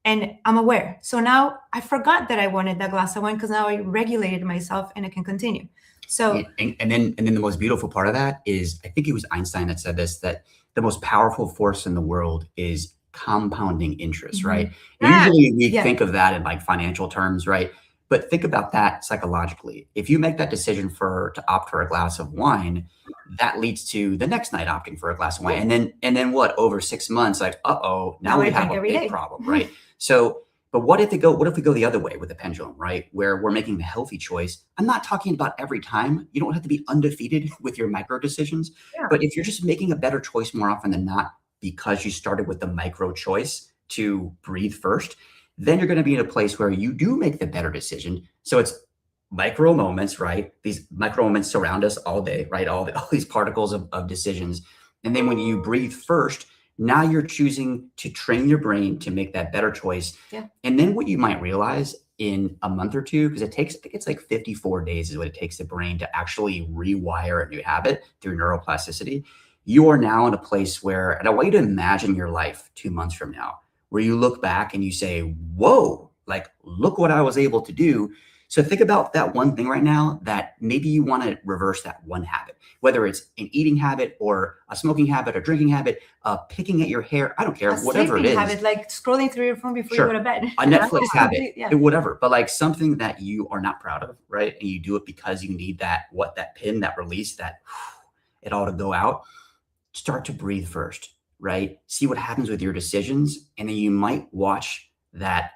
and I'm aware. So now I forgot that I wanted that glass of wine, because now I regulated myself and I can continue. So, and then the most beautiful part of that is, I think it was Einstein that said this, that the most powerful force in the world is compounding interest, right? Usually we think of that in like financial terms, right? But think about that psychologically. If you make that decision to opt for a glass of wine, that leads to the next night opting for a glass of wine. And then what, over 6 months, like, now we have a big problem, right? So, but what if we go the other way with the pendulum, right? Where we're making the healthy choice. I'm not talking about every time. You don't have to be undefeated with your micro decisions. Yeah. But if you're just making a better choice more often than not, because you started with the micro choice to breathe first, then you're going to be in a place where you do make the better decision. So it's micro moments, right? These micro moments surround us all day, right? All these particles of decisions. And then when you breathe first, now you're choosing to train your brain to make that better choice. Yeah. And then what you might realize in a month or two, because I think it's like 54 days is what it takes the brain to actually rewire a new habit through neuroplasticity. You are now in a place where, and I want you to imagine your life 2 months from now, where you look back and you say, whoa, like, look what I was able to do. So think about that one thing right now that maybe you want to reverse that one habit, whether it's an eating habit or a smoking habit or drinking habit, picking at your hair. I don't care, whatever it is. Habit, like scrolling through your phone before you go to bed. A Netflix habit, whatever. But like something that you are not proud of, right? And you do it because you need that pin, that release, that it all to go out. Start to breathe first. Right? See what happens with your decisions. And then you might watch that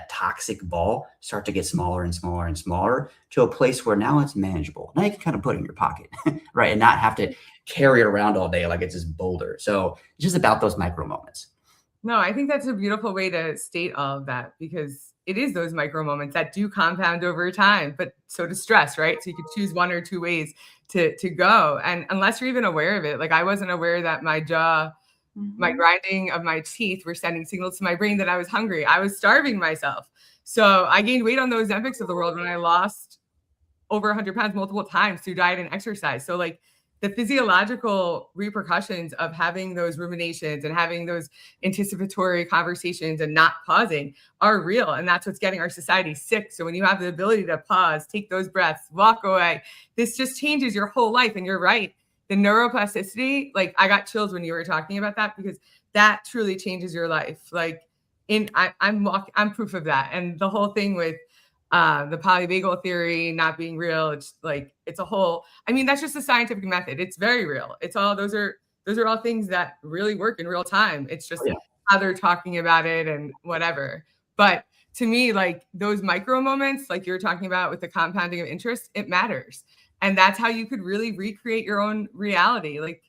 toxic ball start to get smaller and smaller and smaller to a place where now it's manageable. Now you can kind of put it in your pocket, right? And not have to carry it around all day like it's this boulder. So it's just about those micro moments. No, I think that's a beautiful way to state all of that, because it is those micro moments that do compound over time, but so does stress, right? So you could choose one or two ways to go. And unless you're even aware of it, like I wasn't aware that my jaw, my grinding of my teeth were sending signals to my brain that I was hungry. I was starving myself. So I gained weight on those Ozempics of the world when I lost over 100 pounds multiple times through diet and exercise. So like the physiological repercussions of having those ruminations and having those anticipatory conversations and not pausing are real. And that's what's getting our society sick. So when you have the ability to pause, take those breaths, walk away, this just changes your whole life. And you're right. The neuroplasticity, like I got chills when you were talking about that, because that truly changes your life. Like I'm proof of that. And the whole thing with the polyvagal theory not being real, it's like, it's a whole, I mean, that's just a scientific method. It's very real. It's all, those are all things that really work in real time. It's just how they're talking about it and whatever. But to me, like those micro moments, like you were talking about with the compounding of interest, it matters. And that's how you could really recreate your own reality. Like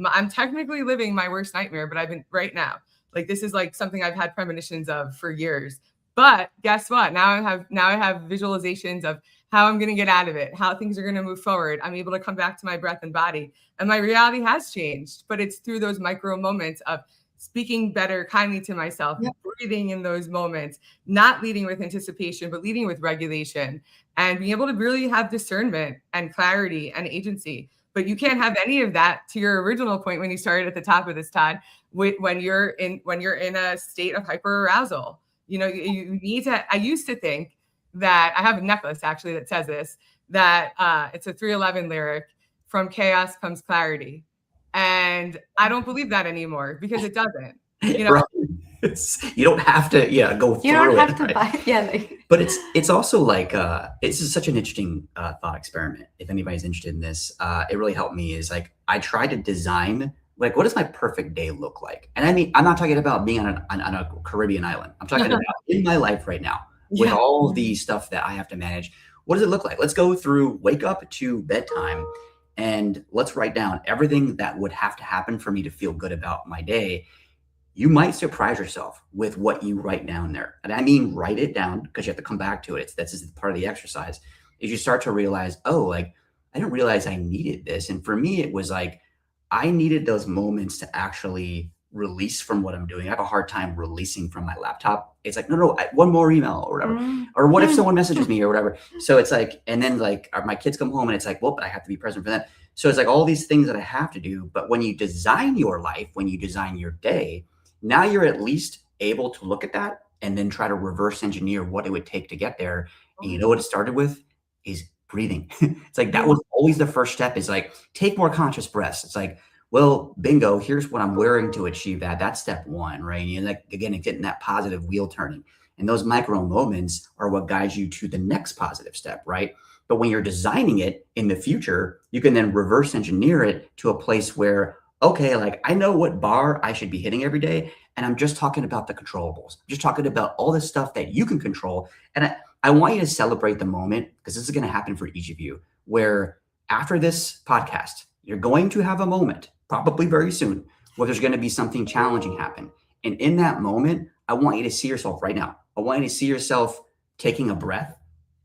I'm technically living my worst nightmare, but I've been right now, like, this is like something I've had premonitions of for years. But guess what? Now I have visualizations of how I'm going to get out of it, how things are going to move forward. I'm able to come back to my breath and body, and my reality has changed. But it's through those micro moments of speaking better, kindly to myself, breathing in those moments, not leading with anticipation, but leading with regulation, and being able to really have discernment and clarity and agency. But you can't have any of that, to your original point when you started at the top of this, Todd, when you're in a state of hyperarousal. You know, you need to, I used to think that, I have a necklace actually that says this, that it's a 311 lyric, from chaos comes clarity. And I don't believe that anymore, because it doesn't. You know, right. You don't have to go through it. You don't have to buy but it's also like it's just such an interesting thought experiment. If anybody's interested in this, it really helped me. Is like I try to design, like, what does my perfect day look like? And I mean, I'm not talking about being on a Caribbean island. I'm talking about in my life right now with all the stuff that I have to manage. What does it look like? Let's go through wake up to bedtime, and let's write down everything that would have to happen for me to feel good about my day. You might surprise yourself with what you write down there. And I mean, write it down, because you have to come back to it. That's just part of the exercise. Is you start to realize, oh, like, I didn't realize I needed this. And for me, it was like, I needed those moments to actually release from what I'm doing. I have a hard time releasing from my laptop. It's like, no, one more email or whatever. Or what if someone messages me or whatever? So it's like, and then like my kids come home and it's like, well, but I have to be present for them. So it's like all these things that I have to do. But when you design your life, when you design your day, now you're at least able to look at that and then try to reverse engineer what it would take to get there. And you know what it started with is breathing. It's like, that was always the first step, is like, take more conscious breaths. It's like, well, bingo, here's what I'm wearing to achieve that. That's step one, right? And you're like, again, getting that positive wheel turning. And those micro moments are what guides you to the next positive step, right? But when you're designing it in the future, you can then reverse engineer it to a place where, okay, like, I know what bar I should be hitting every day. And I'm just talking about the controllables. I'm just talking about all the stuff that you can control. And I want you to celebrate the moment, because this is going to happen for each of you, where after this podcast, you're going to have a moment, probably very soon, where there's going to be something challenging happen. And in that moment, I want you to see yourself right now. I want you to see yourself taking a breath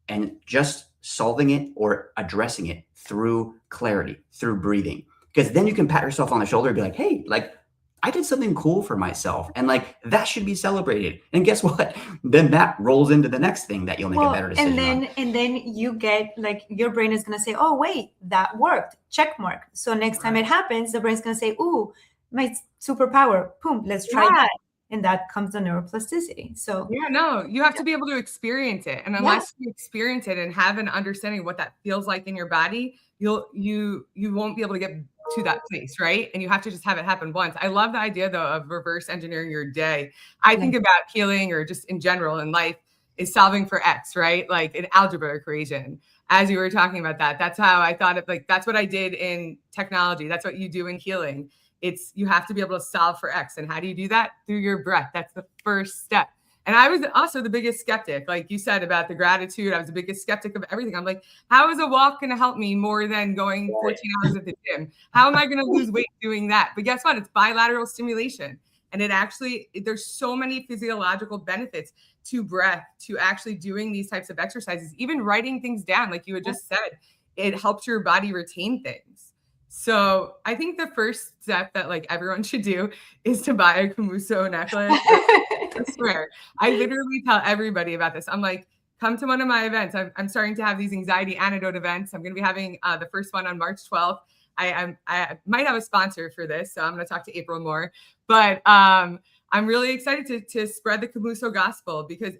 and just solving it or addressing it through clarity, through breathing. Because then you can pat yourself on the shoulder and be like, hey, like, I did something cool for myself, and like, that should be celebrated. And guess what? Then that rolls into the next thing that you'll make a better decision on. And then you get, like, your brain is going to say, oh, wait, that worked. Check mark. So next time it happens, the brain's going to say, ooh, my superpower. Boom, let's try that. And that comes the neuroplasticity. So you have to be able to experience it. And unless you experience it and have an understanding of what that feels like in your body, you won't be able to get to that place, right? And you have to just have it happen once. I love the idea, though, of reverse engineering your day. I think about healing, or just in general in life, is solving for X, right? Like an algebra equation. As you were talking about that, that's how I thought of, like, that's what I did in technology. That's what you do in healing. It's, you have to be able to solve for X. And how do you do that? Through your breath. That's the first step. And I was also the biggest skeptic, like you said about the gratitude. I was the biggest skeptic of everything. I'm like, how is a walk going to help me more than going 14 hours at the gym? How am I going to lose weight doing that? But guess what? It's bilateral stimulation. And it actually, there's so many physiological benefits to breath, to actually doing these types of exercises, even writing things down, like you had just said, it helps your body retain things. So I think the first step that, like, everyone should do is to buy a KOMUSO necklace. I swear, I literally tell everybody about this. I'm like, come to one of my events. I'm starting to have these anxiety antidote events. I'm going to be having the first one on March 12th I might have a sponsor for this, so I'm going to talk to April more. But I'm really excited to spread the KOMUSO gospel, because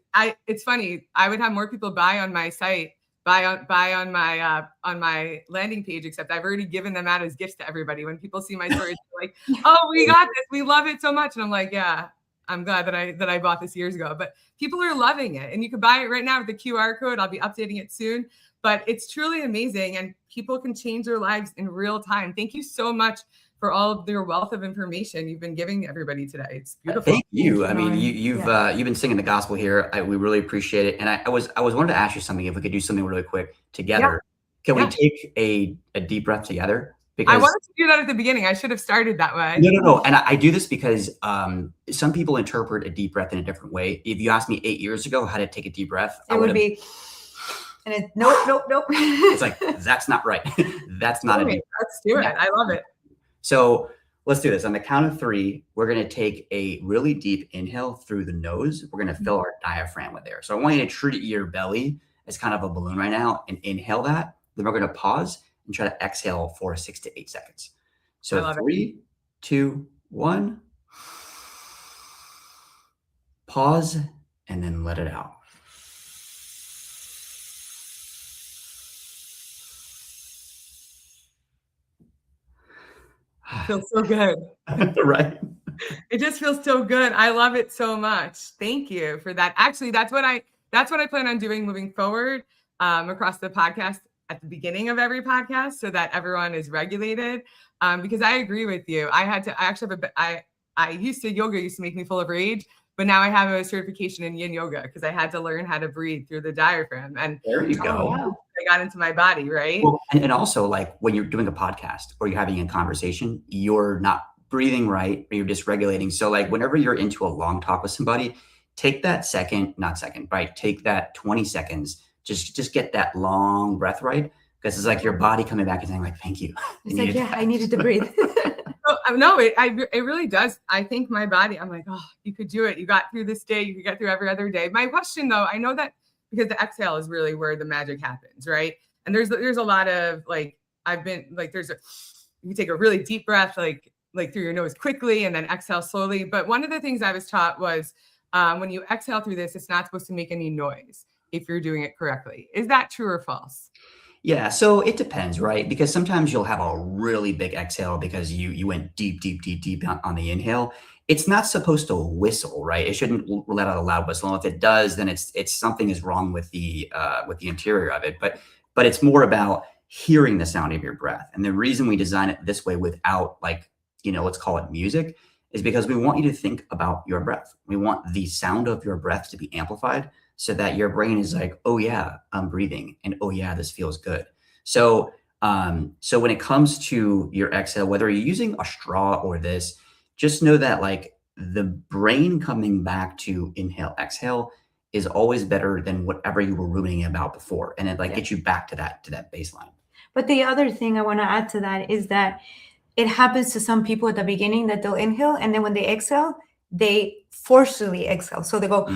it's funny, I would have more people buy on my site, buy on my landing page, except I've already given them out as gifts to everybody. When people see my stories, they're like, "Oh, we got this. We love it so much." And I'm like, "Yeah, I'm glad that I bought this years ago." But people are loving it, and you can buy it right now with the QR code. I'll be updating it soon. But it's truly amazing, and people can change their lives in real time. Thank you so much for all of your wealth of information you've been giving everybody today. It's beautiful. Thank you. I mean, you've been singing the gospel here. We really appreciate it. And I was wanted to ask you something. If we could do something really quick together, can we take a deep breath together? Because I wanted to do that at the beginning. I should have started that way. No. And I do this because some people interpret a deep breath in a different way. If you asked me 8 years ago how to take a deep breath, it would be, and it's nope. It's like, that's not right. That's not a deep breath. Let's do it. I love it. So let's do this. On the count of 3, we're going to take a really deep inhale through the nose. We're going to fill our diaphragm with air. So I want you to treat your belly as kind of a balloon right now and inhale that. Then we're going to pause and try to exhale for 6 to 8 seconds. So 3, 2, 1. Pause and then let it out. Feels so good. Right. It just feels so good. I love it so much. Thank you for that. Actually, that's what I plan on doing moving forward across the podcast at the beginning of every podcast, so that everyone is regulated. Because I agree with you. Yoga used to make me full of rage, but now I have a certification in yin yoga because I had to learn how to breathe through the diaphragm. And there you go. I got into my body, right? Well, and also, like, when you're doing a podcast or you're having a conversation, you're not breathing right, or you're dysregulating. So like whenever you're into a long talk with somebody, take that take that 20 seconds, just get that long breath right. Because it's like your body coming back and saying like, thank you. It's like, I needed to breathe. No, it really does. I think my body, I'm like, oh, you could do it. You got through this day. You could get through every other day. My question though, I know that because the exhale is really where the magic happens, right? And there's a lot of like, you take a really deep breath, like through your nose quickly and then exhale slowly. But one of the things I was taught was when you exhale through this, it's not supposed to make any noise if you're doing it correctly. Is that true or false? Yeah, so it depends, right? Because sometimes you'll have a really big exhale because you went deep on the inhale. It's not supposed to whistle, right? It shouldn't let out a loud whistle. And if it does, then it's something is wrong with the interior of it. But it's more about hearing the sound of your breath. And the reason we design it this way without let's call it music, is because we want you to think about your breath. We want the sound of your breath to be amplified so that your brain is like, oh yeah, I'm breathing. And oh yeah, this feels good. So when it comes to your exhale, whether you're using a straw or this, just know that like the brain coming back to inhale, exhale is always better than whatever you were ruminating about before. And it gets you back to that baseline. But the other thing I want to add to that is that it happens to some people at the beginning that they'll inhale, and then when they exhale, they forcefully exhale. So they go,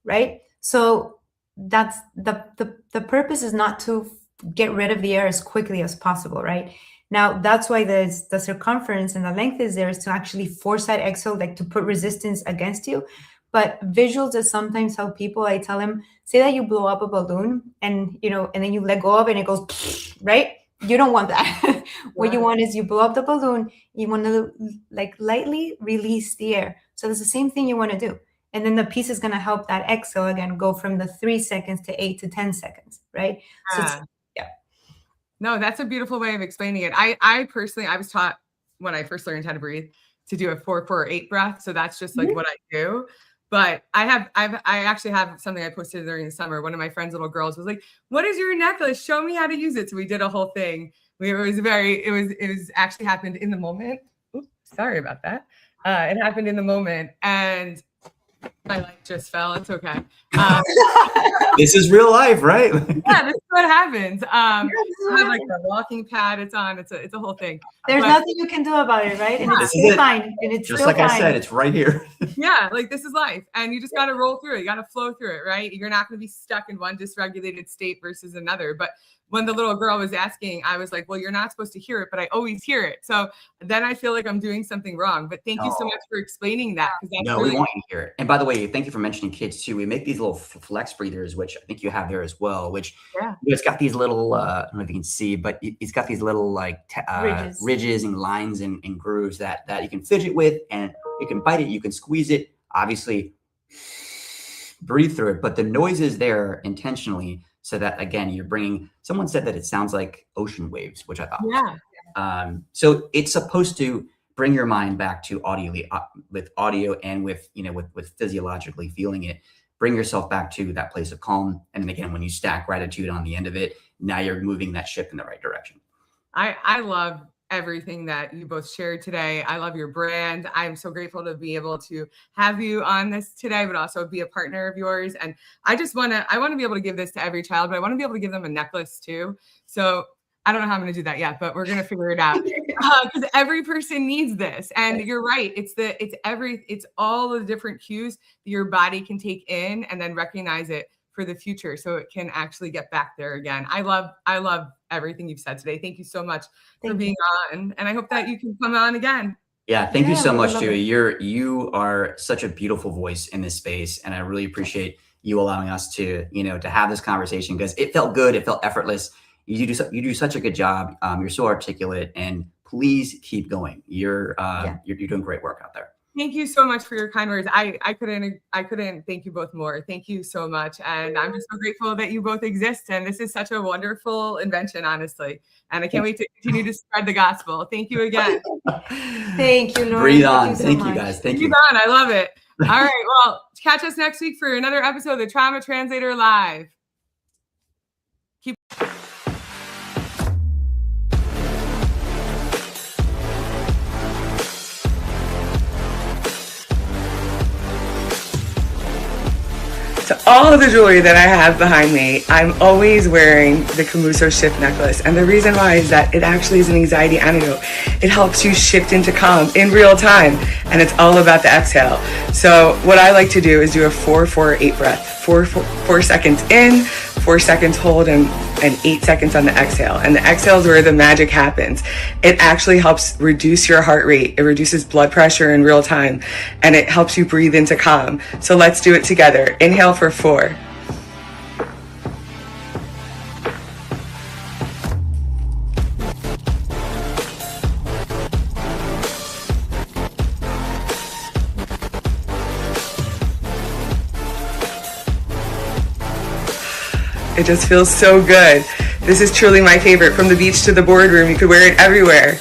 right? So that's the purpose is not to get rid of the air as quickly as possible, right? Now, that's why the circumference and the length is there, is to actually force that exhale, like to put resistance against you. But visuals that sometimes help people, I tell them, say that you blow up a balloon and then you let go of it and it goes, right? You don't want that. What you want is you blow up the balloon, you want to lightly release the air. So that's the same thing you want to do. And then the piece is going to help that exhale again go from the 3 seconds to 8 to 10 seconds, right? So no, that's a beautiful way of explaining it. I personally, I was taught when I first learned how to breathe to do a 4-4-8 breath. So that's just like what I do. But I actually have something I posted during the summer. One of my friend's little girls was like, "What is your necklace? Show me how to use it." So we did a whole thing. It was actually happened in the moment. Oops, sorry about that. It happened in the moment, and My light just fell. It's okay. This is real life, right? Yeah, this is what happens. I have like a walking pad. It's on. It's a whole thing. There's nothing you can do about it, right? And it's still fine. And it's just still like fine. I said, it's right here. Yeah, like this is life, and you just got to roll through it. You got to flow through it, right? You're not going to be stuck in one dysregulated state versus another. But when the little girl was asking, I was like, well, you're not supposed to hear it, but I always hear it. So then I feel like I'm doing something wrong. But thank you so much for explaining that. No, we want you to hear it. And by the way, thank you for mentioning kids too. We make these little flex breathers, which I think you have there as well, which it's got these little, I don't know if you can see, but it's got these little like ridges and lines and grooves that you can fidget with, and you can bite it, you can squeeze it, obviously breathe through it, but the noise is there intentionally so that, again, you're bringing, someone said that it sounds like ocean waves, which I thought was so it's supposed to bring your mind back to with audio and with, you know, with physiologically feeling it, bring yourself back to that place of calm. And then again, when you stack gratitude on the end of it, now you're moving that ship in the right direction. I love everything that you both shared today. I love your brand. I'm so grateful to be able to have you on this today, but also be a partner of yours. And I want to be able to give this to every child, but I want to be able to give them a necklace too. So I don't know how I'm going to do that yet, but we're going to figure it out because every person needs this. And you're right. It's all the different cues that your body can take in and then recognize it for the future, so it can actually get back there again. I love everything you've said today. Thank you so much for being on, and I hope that you can come on again. Yeah, thank you so much, Julie. You are such a beautiful voice in this space, and I really appreciate you allowing us to, you know, to have this conversation because it felt good, it felt effortless. You do such a good job. You're so articulate, and please keep going. You're doing great work out there. Thank you so much for your kind words. I couldn't thank you both more. Thank you so much. And I'm just so grateful that you both exist. And this is such a wonderful invention, honestly. And I can't wait to continue to spread the gospel. Thank you again. Thank you, Lauren. Breathe on. Thank you, guys. Thank you. Breathe on. I love it. All right. Well, catch us next week for another episode of the Trauma Translator Live. So all of the jewelry that I have behind me, I'm always wearing the KOMUSO shift necklace. And the reason why is that it actually is an anxiety antidote. It helps you shift into calm in real time. And it's all about the exhale. So what I like to do is do a 4-4-8 breath. 4 seconds in, 4 seconds hold, and 8 seconds on the exhale. And the exhale is where the magic happens. It actually helps reduce your heart rate. It reduces blood pressure in real time, and it helps you breathe into calm. So let's do it together. Inhale for 4. It just feels so good. This is truly my favorite. From the beach to the boardroom, you could wear it everywhere.